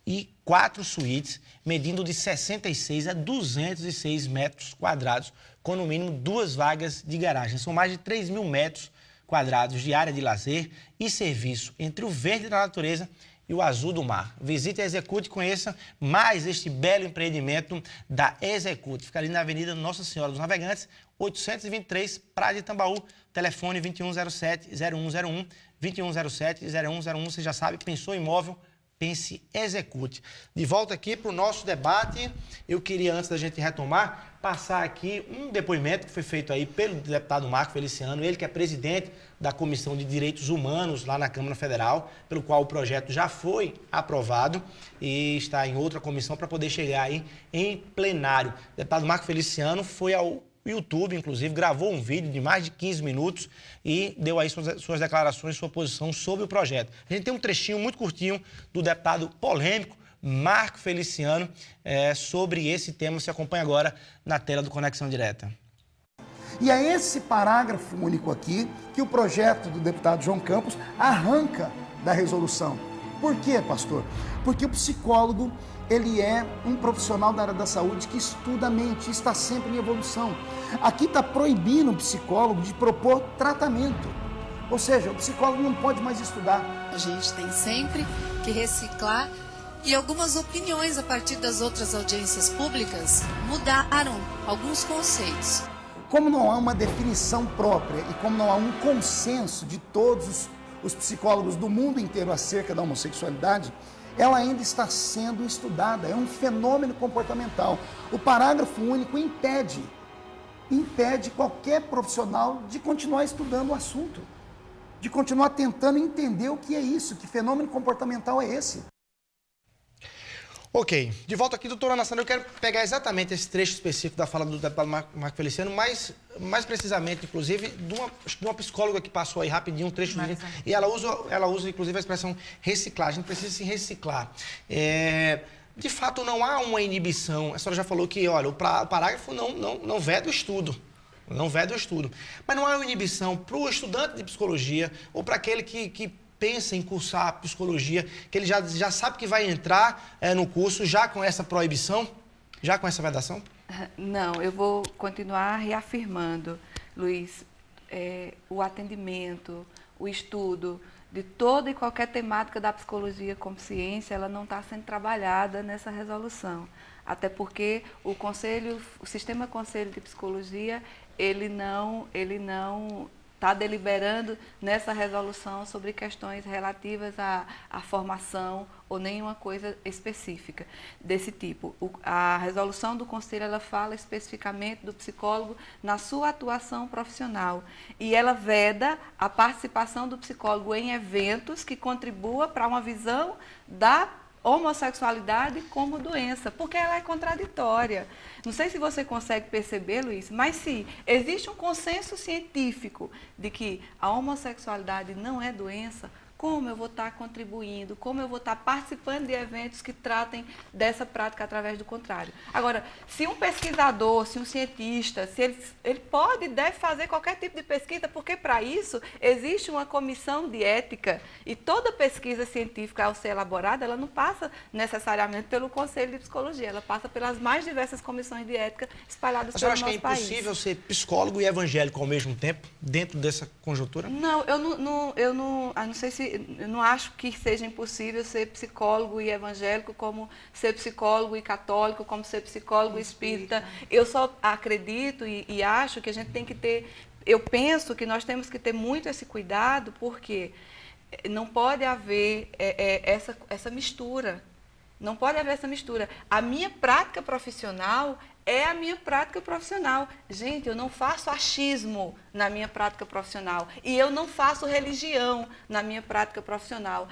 e 4 suítes, medindo de 66 a 206 metros quadrados, com no mínimo 2 vagas de garagem. São mais de 3 mil metros quadrados de área de lazer e serviço entre o verde da natureza e o azul do mar. Visite a Execute e conheça mais este belo empreendimento da Execute. Fica ali na Avenida Nossa Senhora dos Navegantes, 823, Praia de Tambaú, telefone 2107-0101, 2107-0101. Você já sabe, pensou em imóvel, pense Execute. De volta aqui para o nosso debate, eu queria, antes da gente retomar, passar aqui um depoimento que foi feito aí pelo deputado Marco Feliciano, ele que é presidente da Comissão de Direitos Humanos lá na Câmara Federal, pelo qual o projeto já foi aprovado e está em outra comissão para poder chegar aí em plenário. O deputado Marco Feliciano foi ao YouTube, inclusive, gravou um vídeo de mais de 15 minutos e deu aí suas declarações, sua posição sobre o projeto. A gente tem um trechinho muito curtinho do deputado polêmico Marco Feliciano sobre esse tema. Você acompanha agora na tela do Conexão Direta. E é esse parágrafo único aqui que o projeto do deputado João Campos arranca da resolução. Por quê, pastor? Porque o psicólogo, ele é um profissional da área da saúde que estuda a mente, está sempre em evolução. Aqui está proibindo o psicólogo de propor tratamento. Ou seja, o psicólogo não pode mais estudar. A gente tem sempre que reciclar e algumas opiniões a partir das outras audiências públicas mudaram alguns conceitos. Como não há uma definição própria e como não há um consenso de todos os psicólogos do mundo inteiro acerca da homossexualidade, ela ainda está sendo estudada, é um fenômeno comportamental. O parágrafo único impede qualquer profissional de continuar estudando o assunto, de continuar tentando entender o que é isso, que fenômeno comportamental é esse. Ok, de volta aqui, doutora Ana Sandra, eu quero pegar exatamente esse trecho específico da fala do deputado Marco Feliciano, mais precisamente, inclusive, de uma psicóloga que passou aí rapidinho um trecho, e ela usa, inclusive, a expressão reciclar, a gente precisa se reciclar. De fato, não há uma inibição, a senhora já falou que, olha, o parágrafo não veda o estudo, mas não há uma inibição para o estudante de psicologia ou para aquele que pensa em cursar psicologia, que ele já sabe que vai entrar no curso já com essa proibição, já com essa vedação? Não, eu vou continuar reafirmando, Luiz, o atendimento, o estudo de toda e qualquer temática da psicologia como ciência, ela não está sendo trabalhada nessa resolução. Até porque o sistema Conselho de Psicologia, ele não está deliberando nessa resolução sobre questões relativas à formação ou nenhuma coisa específica desse tipo. A resolução do Conselho, ela fala especificamente do psicólogo na sua atuação profissional e ela veda a participação do psicólogo em eventos que contribua para uma visão da homossexualidade como doença, porque ela é contraditória. Não sei se você consegue perceber, Luiz, mas se existe um consenso científico de que a homossexualidade não é doença, como eu vou estar contribuindo, como eu vou estar participando de eventos que tratem dessa prática através do contrário. Agora, se um pesquisador, se um cientista, se ele pode e deve fazer qualquer tipo de pesquisa, porque para isso existe uma comissão de ética e toda pesquisa científica ao ser elaborada, ela não passa necessariamente pelo Conselho de Psicologia, ela passa pelas mais diversas comissões de ética espalhadas pelo nosso país. Você acha que é impossível ser psicólogo e evangélico ao mesmo tempo, dentro dessa conjuntura? Não, eu não sei se eu não acho que seja impossível ser psicólogo e evangélico, como ser psicólogo e católico, como ser psicólogo e espírita. Eu só acredito e acho que a gente tem que ter, eu penso que nós temos que ter muito esse cuidado, porque não pode haver essa mistura. Não pode haver essa mistura. A minha prática profissional é a minha prática profissional. Gente, eu não faço achismo na minha prática profissional e eu não faço religião na minha prática profissional.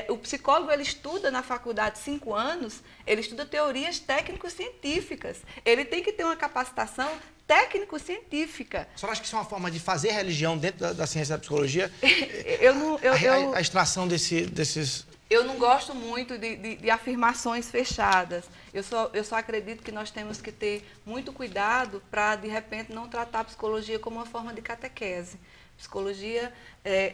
O psicólogo, ele estuda na faculdade 5 anos, ele estuda teorias técnico-científicas. Ele tem que ter uma capacitação técnico-científica. A senhora acha que isso é uma forma de fazer religião dentro da ciência da psicologia? A extração desses... Eu não gosto muito de afirmações fechadas. Eu só acredito que nós temos que ter muito cuidado para, de repente, não tratar a psicologia como uma forma de catequese. Psicologia,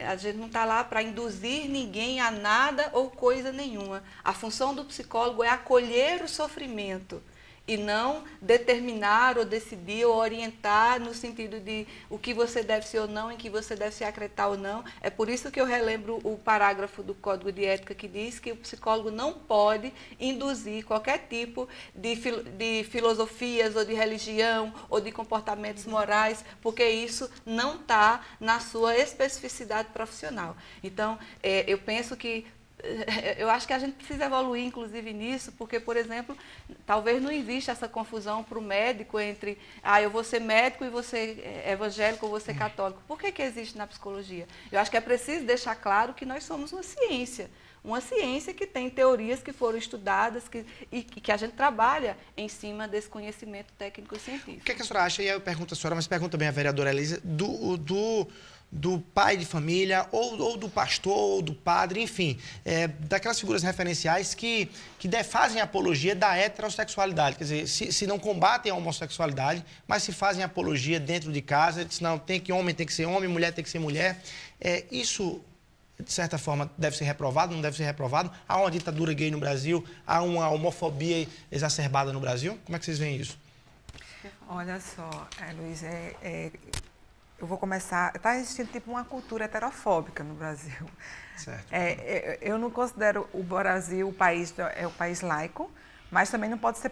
a gente não está lá para induzir ninguém a nada ou coisa nenhuma. A função do psicólogo é acolher o sofrimento e não determinar ou decidir ou orientar no sentido de o que você deve ser ou não, em que você deve se acreditar ou não. É por isso que eu relembro o parágrafo do Código de Ética que diz que o psicólogo não pode induzir qualquer tipo de filosofias ou de religião ou de comportamentos morais, porque isso não está na sua especificidade profissional. Então, eu penso que eu acho que a gente precisa evoluir, inclusive, nisso, porque, por exemplo, talvez não exista essa confusão para o médico entre eu vou ser médico e vou ser evangélico ou vou ser católico. Por que existe na psicologia? Eu acho que é preciso deixar claro que nós somos uma ciência que tem teorias que foram estudadas e que a gente trabalha em cima desse conhecimento técnico e científico. O que a senhora acha, e aí eu pergunto a senhora, mas pergunto também a vereadora Elisa, do pai de família, ou do pastor, ou do padre, enfim, daquelas figuras referenciais que fazem apologia da heterossexualidade. Quer dizer, se não combatem a homossexualidade, mas se fazem apologia dentro de casa, não, homem tem que ser homem, mulher tem que ser mulher. Isso, de certa forma, deve ser reprovado, não deve ser reprovado? Há uma ditadura gay no Brasil? Há uma homofobia exacerbada no Brasil? Como é que vocês veem isso? Olha só, Luiz, eu vou começar... Está existindo tipo uma cultura heterofóbica no Brasil. Certo. Eu não considero o Brasil o país laico, mas também não pode ser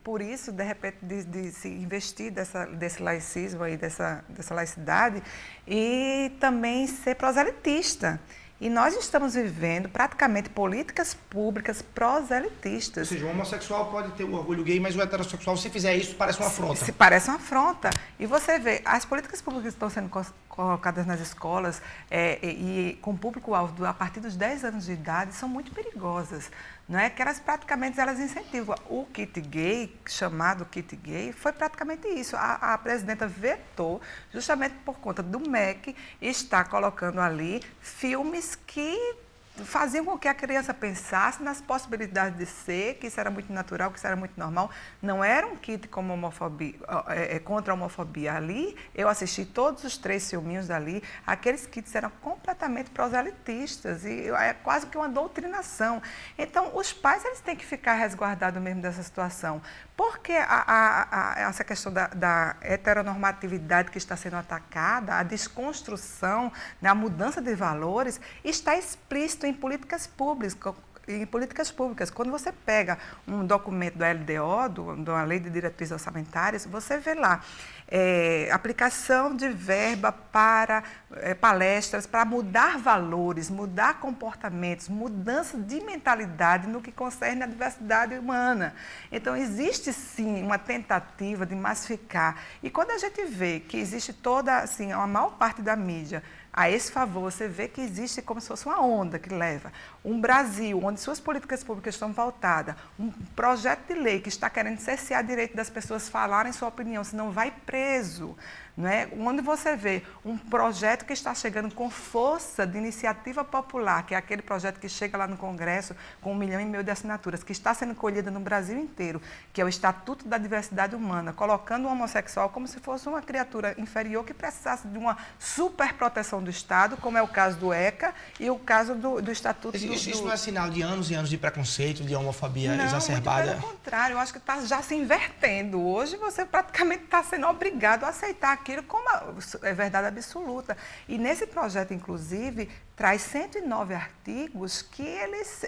por isso, de repente, de se investir desse laicismo aí, dessa laicidade, e também ser proselitista. E nós estamos vivendo praticamente políticas públicas proselitistas. Ou seja, o homossexual pode ter o orgulho gay, mas o heterossexual, se fizer isso, parece uma afronta. Se parece uma afronta. E você vê, as políticas públicas que estão sendo colocadas nas escolas e com público-alvo a partir dos 10 anos de idade são muito perigosas. Não é? Que elas praticamente incentivam. O kit gay, chamado kit gay, foi praticamente isso. A presidenta vetou, justamente por conta do MEC, estar colocando ali filmes que faziam com que a criança pensasse nas possibilidades de ser, que isso era muito natural, que isso era muito normal. Não era um kit como contra a homofobia. Ali, eu assisti todos os 3 filminhos dali, aqueles kits eram completamente proselitistas e é quase que uma doutrinação. Então, os pais eles têm que ficar resguardados mesmo dessa situação. Porque essa questão da heteronormatividade que está sendo atacada, a desconstrução, né, a mudança de valores, está explícito em políticas públicas. Quando você pega um documento do LDO, da Lei de Diretrizes Orçamentárias, você vê lá aplicação de verba para palestras, para mudar valores, mudar comportamentos, mudança de mentalidade no que concerne a diversidade humana. Então, existe sim uma tentativa de massificar. E quando a gente vê que existe toda, assim, a maior parte da mídia a esse favor, você vê que existe como se fosse uma onda que leva. Um Brasil onde suas políticas públicas estão voltadas, um projeto de lei que está querendo cercear o direito das pessoas falarem sua opinião, senão vai preso. Não é? Onde você vê um projeto que está chegando com força de iniciativa popular, que é aquele projeto que chega lá no Congresso com 1,5 milhão de assinaturas, que está sendo colhida no Brasil inteiro, que é o Estatuto da Diversidade Humana, colocando o homossexual como se fosse uma criatura inferior que precisasse de uma superproteção do Estado, como é o caso do ECA e o caso do Estatuto Isso não é sinal de anos e anos de preconceito, de homofobia exacerbada? Muito pelo contrário, eu acho que está já se invertendo. Hoje você praticamente está sendo obrigado a aceitar aquilo como é verdade absoluta. E nesse projeto, inclusive, traz 109 artigos que eles,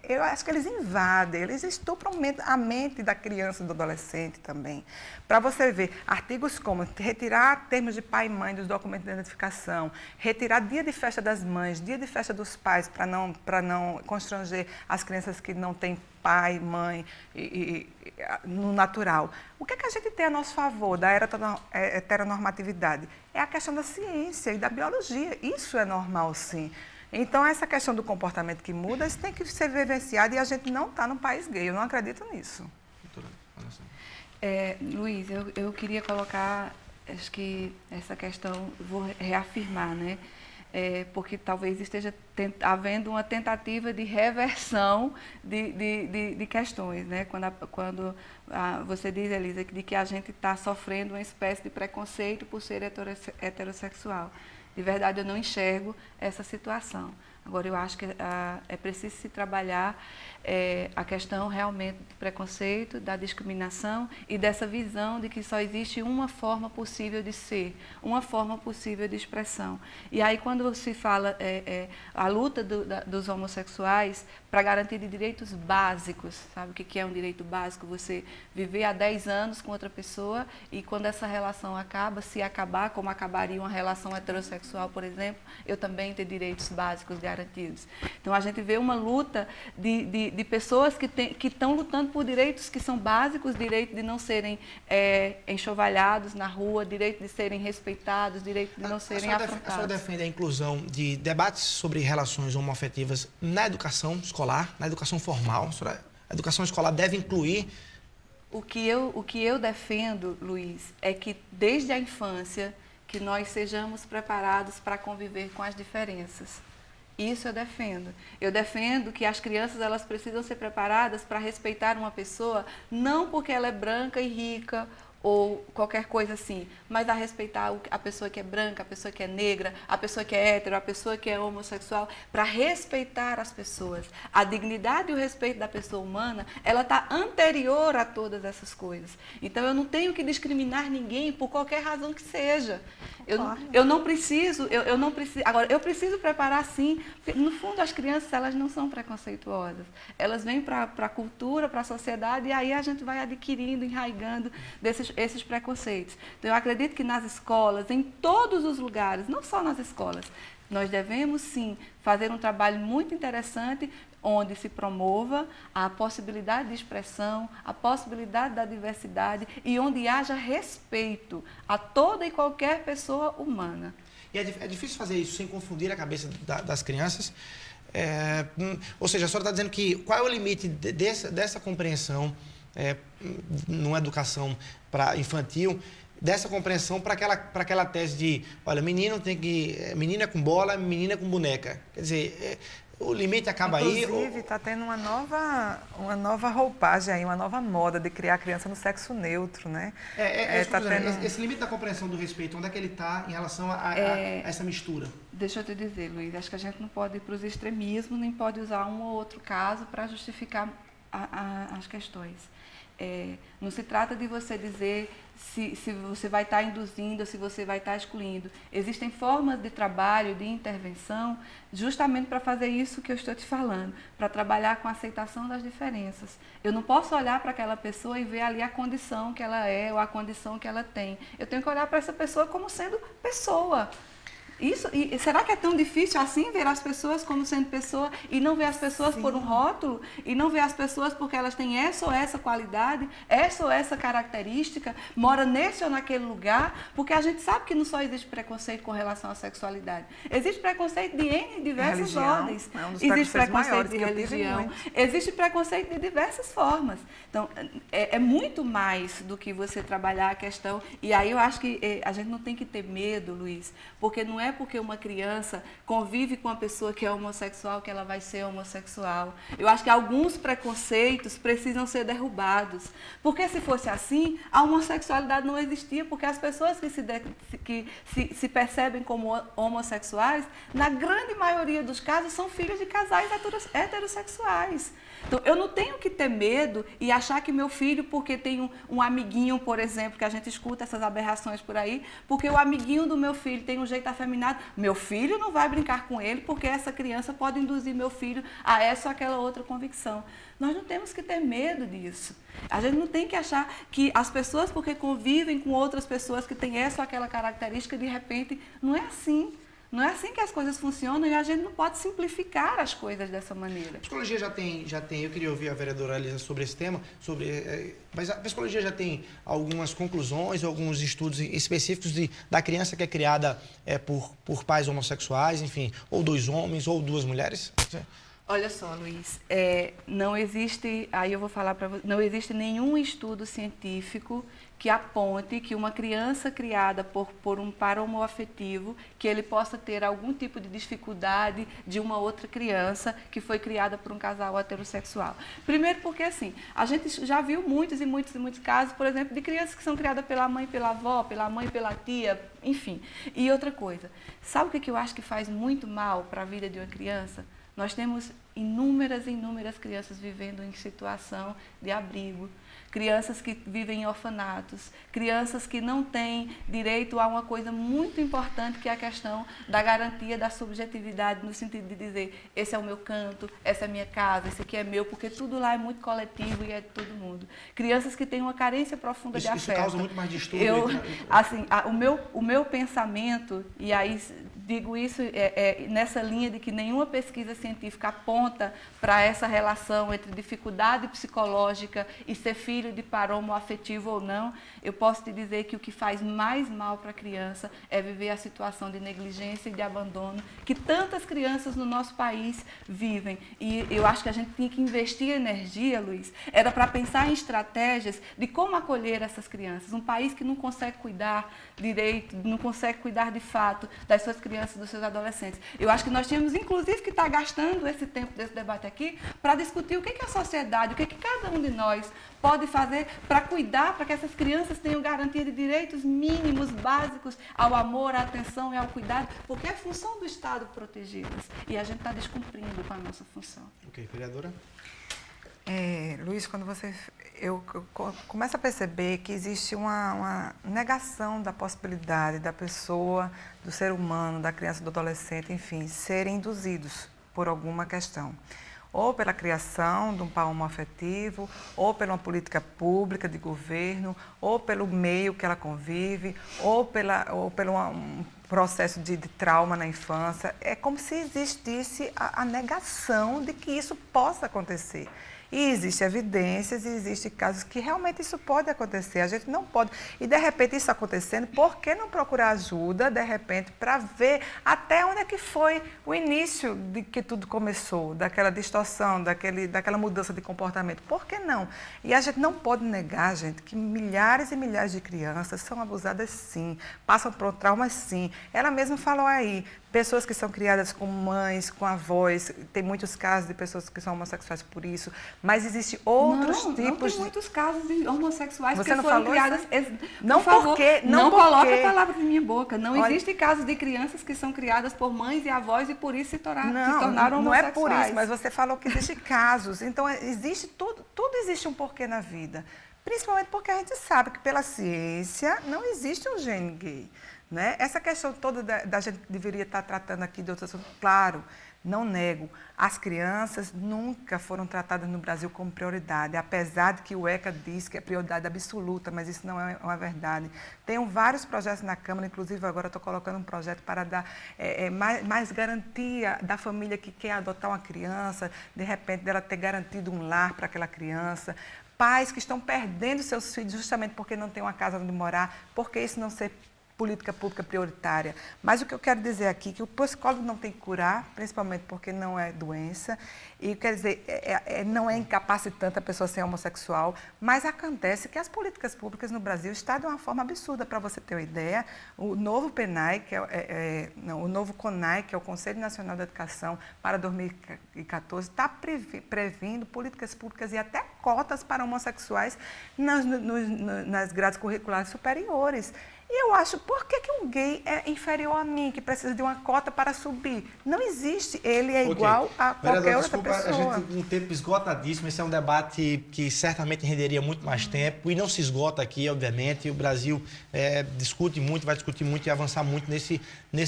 eu acho que eles invadem, eles estupram a mente da criança e do adolescente também. Para você ver, artigos como retirar termos de pai e mãe dos documentos de identificação, retirar dia de festa das mães, dia de festa dos pais, para não constranger as crianças que não têm pai, mãe, no natural. O que é que a gente tem a nosso favor da heteronormatividade? É a questão da ciência e da biologia. Isso é normal, sim. Então, essa questão do comportamento que muda, isso tem que ser vivenciado e a gente não está num país gay. Eu não acredito nisso. Luiz, eu queria colocar, acho que essa questão, vou reafirmar, né? Porque talvez esteja havendo uma tentativa de reversão de questões, né? Quando você diz, Elisa, de que a gente está sofrendo uma espécie de preconceito por ser heterossexual. De verdade, eu não enxergo essa situação. Agora, eu acho que é preciso se trabalhar a questão realmente do preconceito, da discriminação e dessa visão de que só existe uma forma possível de ser, uma forma possível de expressão. E aí, quando se fala a luta dos homossexuais para garantir de direitos básicos, sabe o que é um direito básico? Você viver há 10 anos com outra pessoa e quando essa relação acaba, se acabar, como acabaria uma relação heterossexual, por exemplo, eu também ter direitos básicos garantidos. Então, a gente vê uma luta de pessoas que estão lutando por direitos que são básicos, direito de não serem enxovalhados na rua, direito de serem respeitados, direito de não serem afrontados. A senhora defende a inclusão de debates sobre relações homoafetivas na educação escolar, na educação formal? A educação escolar deve incluir... O que eu defendo, Luiz, é que desde a infância que nós sejamos preparados para conviver com as diferenças. Isso eu defendo. Eu defendo que as crianças elas precisam ser preparadas para respeitar uma pessoa, não porque ela é branca e rica, ou qualquer coisa assim, mas a respeitar a pessoa que é branca, a pessoa que é negra, a pessoa que é hétero, a pessoa que é homossexual, para respeitar as pessoas. A dignidade e o respeito da pessoa humana, ela está anterior a todas essas coisas. Então, eu não tenho que discriminar ninguém por qualquer razão que seja. Eu não preciso, agora, eu preciso preparar sim, porque no fundo as crianças, elas não são preconceituosas. Elas vêm para a cultura, para a sociedade, e aí a gente vai adquirindo, enraigando esses preconceitos. Então, eu acredito que nas escolas, em todos os lugares, não só nas escolas, nós devemos, sim, fazer um trabalho muito interessante, onde se promova a possibilidade de expressão, a possibilidade da diversidade e onde haja respeito a toda e qualquer pessoa humana. E é difícil fazer isso sem confundir a cabeça das crianças. Ou seja, a senhora está dizendo que qual é o limite dessa compreensão numa educação infantil, dessa compreensão para aquela tese de, olha, menina é com bola, menina é com boneca. Quer dizer, o limite acaba aí. Inclusive, está tendo uma nova roupagem aí, uma nova moda de criar criança no sexo neutro, né? Esse limite da compreensão do respeito, onde é que ele está em relação a essa mistura? Deixa eu te dizer, Luiz, acho que a gente não pode ir para os extremismos, nem pode usar um ou outro caso para justificar as questões. Não se trata de você dizer se você vai estar induzindo ou se você vai estar excluindo. Existem formas de trabalho, de intervenção, justamente para fazer isso que eu estou te falando, para trabalhar com a aceitação das diferenças. Eu não posso olhar para aquela pessoa e ver ali a condição que ela é ou a condição que ela tem. Eu tenho que olhar para essa pessoa como sendo pessoa. E será que é tão difícil assim ver as pessoas como sendo pessoa e não ver as pessoas por um rótulo e não ver as pessoas porque elas têm essa ou essa qualidade, essa ou essa característica, mora nesse ou naquele lugar? Porque a gente sabe que não só existe preconceito com relação à sexualidade. Existe preconceito de N diversas ordens. Existe preconceito de religião. Existe preconceito de diversas formas. Então, é muito mais do que você trabalhar a questão. E aí eu acho que a gente não tem que ter medo, Luiz, porque não é porque uma criança convive com uma pessoa que é homossexual que ela vai ser homossexual. Eu acho que alguns preconceitos precisam ser derrubados. Porque se fosse assim, a homossexualidade não existia, porque as pessoas que se percebem como homossexuais, na grande maioria dos casos, são filhos de casais heterossexuais. Então, eu não tenho que ter medo e achar que meu filho, porque tem um amiguinho, por exemplo, que a gente escuta essas aberrações por aí, porque o amiguinho do meu filho tem um jeito afeminado, meu filho não vai brincar com ele, porque essa criança pode induzir meu filho a essa ou aquela outra convicção. Nós não temos que ter medo disso. A gente não tem que achar que as pessoas, porque convivem com outras pessoas que têm essa ou aquela característica, de repente, não é assim. Não é assim que as coisas funcionam e a gente não pode simplificar as coisas dessa maneira. A psicologia já tem, eu queria ouvir a vereadora Alisa sobre esse tema, mas a psicologia já tem algumas conclusões, alguns estudos específicos da criança que é criada por pais homossexuais, enfim, ou 2 homens ou 2 mulheres? Olha só, Luiz, não existe, aí eu vou falar para você, não existe nenhum estudo científico que aponte que uma criança criada por um par homoafetivo, que ele possa ter algum tipo de dificuldade de uma outra criança que foi criada por um casal heterossexual. Primeiro porque, assim, a gente já viu muitos casos, por exemplo, de crianças que são criadas pela mãe, pela avó, pela mãe, pela tia, enfim. E outra coisa, sabe o que eu acho que faz muito mal para a vida de uma criança? Nós temos inúmeras crianças vivendo em situação de abrigo, crianças que vivem em orfanatos, crianças que não têm direito a uma coisa muito importante, que é a questão da garantia da subjetividade, no sentido de dizer, esse é o meu canto, essa é a minha casa, esse aqui é meu, porque tudo lá é muito coletivo e é de todo mundo. Crianças que têm uma carência profunda de afeto. Isso causa muito mais distúrbio. Assim, o meu pensamento, e aí digo isso nessa linha de que nenhuma pesquisa científica aponta para essa relação entre dificuldade psicológica e ser filho de par homoafetivo ou não, eu posso te dizer que o que faz mais mal para a criança é viver a situação de negligência e de abandono que tantas crianças no nosso país vivem. E eu acho que a gente tinha que investir energia, Luiz, era para pensar em estratégias de como acolher essas crianças. Um país que não consegue cuidar direito, não consegue cuidar de fato das suas crianças crianças, dos seus adolescentes. Eu acho que nós tínhamos, inclusive, que estar gastando esse tempo desse debate aqui para discutir o que a sociedade, o que cada um de nós pode fazer para cuidar, para que essas crianças tenham garantia de direitos mínimos, básicos, ao amor, à atenção e ao cuidado, porque é função do Estado protegê-las. E a gente está descumprindo com a nossa função. Ok, vereadora? Luiz, quando eu começo a perceber que existe uma negação da possibilidade da pessoa, do ser humano, da criança, do adolescente, enfim, serem induzidos por alguma questão. Ou pela criação de um par homoafetivo, ou por uma política pública de governo, ou pelo meio que ela convive, ou pelo um processo de trauma na infância. É como se existisse a negação de que isso possa acontecer. E existem evidências e existem casos que realmente isso pode acontecer. A gente não pode. E, de repente, isso acontecendo, por que não procurar ajuda, de repente, para ver até onde é que foi o início de que tudo começou, daquela distorção, daquela mudança de comportamento? Por que não? E a gente não pode negar, gente, que milhares e milhares de crianças são abusadas, sim, passam por traumas, sim. Ela mesma falou aí, pessoas que são criadas com mães, com avós, tem muitos casos de pessoas que são homossexuais por isso, mas existem outros tipos não tem muitos casos de homossexuais Você que não foram falou criadas... Não, por favor, porque... Não coloque a palavra na minha boca. Não Olha, existe casos de crianças que são criadas por mães e avós e por isso se tornaram não é homossexuais. por isso, mas você falou que existem casos. Então, existe tudo existe um porquê na vida. Principalmente porque a gente sabe que pela ciência não existe um gene gay. Né? Essa questão toda da gente deveria estar tratando aqui de outros assuntos, claro, não nego. As crianças nunca foram tratadas no Brasil como prioridade, apesar de que o ECA diz que é prioridade absoluta, mas isso não é uma verdade. Tenho vários projetos na Câmara, inclusive agora estou colocando um projeto para dar mais garantia da família que quer adotar uma criança, de repente dela ter garantido um lar para aquela criança. Pais que estão perdendo seus filhos justamente porque não tem uma casa onde morar, porque isso não ser política pública prioritária. Mas o que eu quero dizer aqui é que o psicólogo não tem que curar, principalmente porque não é doença, e quer dizer, não é incapacitante a pessoa ser homossexual, mas acontece que as políticas públicas no Brasil estão de uma forma absurda. Para você ter uma ideia, o novo PNAE, o novo CONAE, que é o Conselho Nacional da Educação, para 2014, está prevendo políticas públicas e até cotas para homossexuais nas grades curriculares superiores. E eu acho, por que um gay é inferior a mim, que precisa de uma cota para subir? Não existe. Ele é igual a qualquer outra pessoa. A gente tem um tempo esgotadíssimo. Esse é um debate que certamente renderia muito mais tempo e não se esgota aqui, obviamente. O Brasil discute muito, vai discutir muito e avançar muito nesse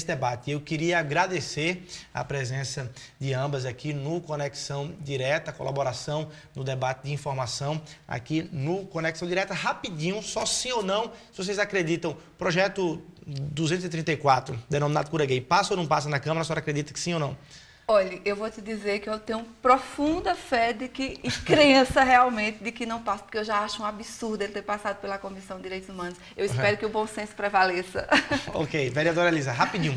debate. Eu queria agradecer a presença de ambas aqui no Conexão Direta, a colaboração no debate de informação aqui no Conexão Direta. Rapidinho, só sim ou não, se vocês acreditam, projeto 234, denominado Cura Gay, passa ou não passa na Câmara? A senhora acredita que sim ou não? Olha, eu vou te dizer que eu tenho profunda fé e crença realmente de que não passa, porque eu já acho um absurdo ele ter passado pela Comissão de Direitos Humanos. Eu espero que o bom senso prevaleça. Ok, vereadora Elisa, rapidinho.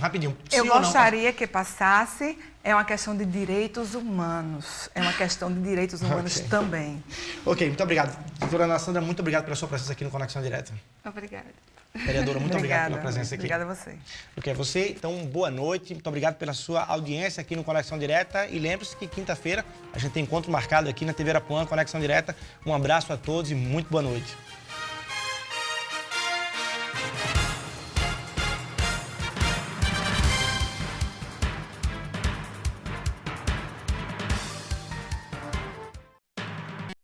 Eu gostaria que passasse, é uma questão de direitos humanos, é uma questão de direitos humanos também. Ok, muito obrigado. Doutora Ana Sandra, muito obrigado pela sua presença aqui no Conexão Direta. Obrigada. Vereadora, muito obrigado pela presença aqui. Obrigada a você. Ok, você, então, boa noite. Muito obrigado pela sua audiência aqui no Conexão Direta. E lembre-se que quinta-feira a gente tem encontro marcado aqui na TV Arapuã, Conexão Direta. Um abraço a todos e muito boa noite.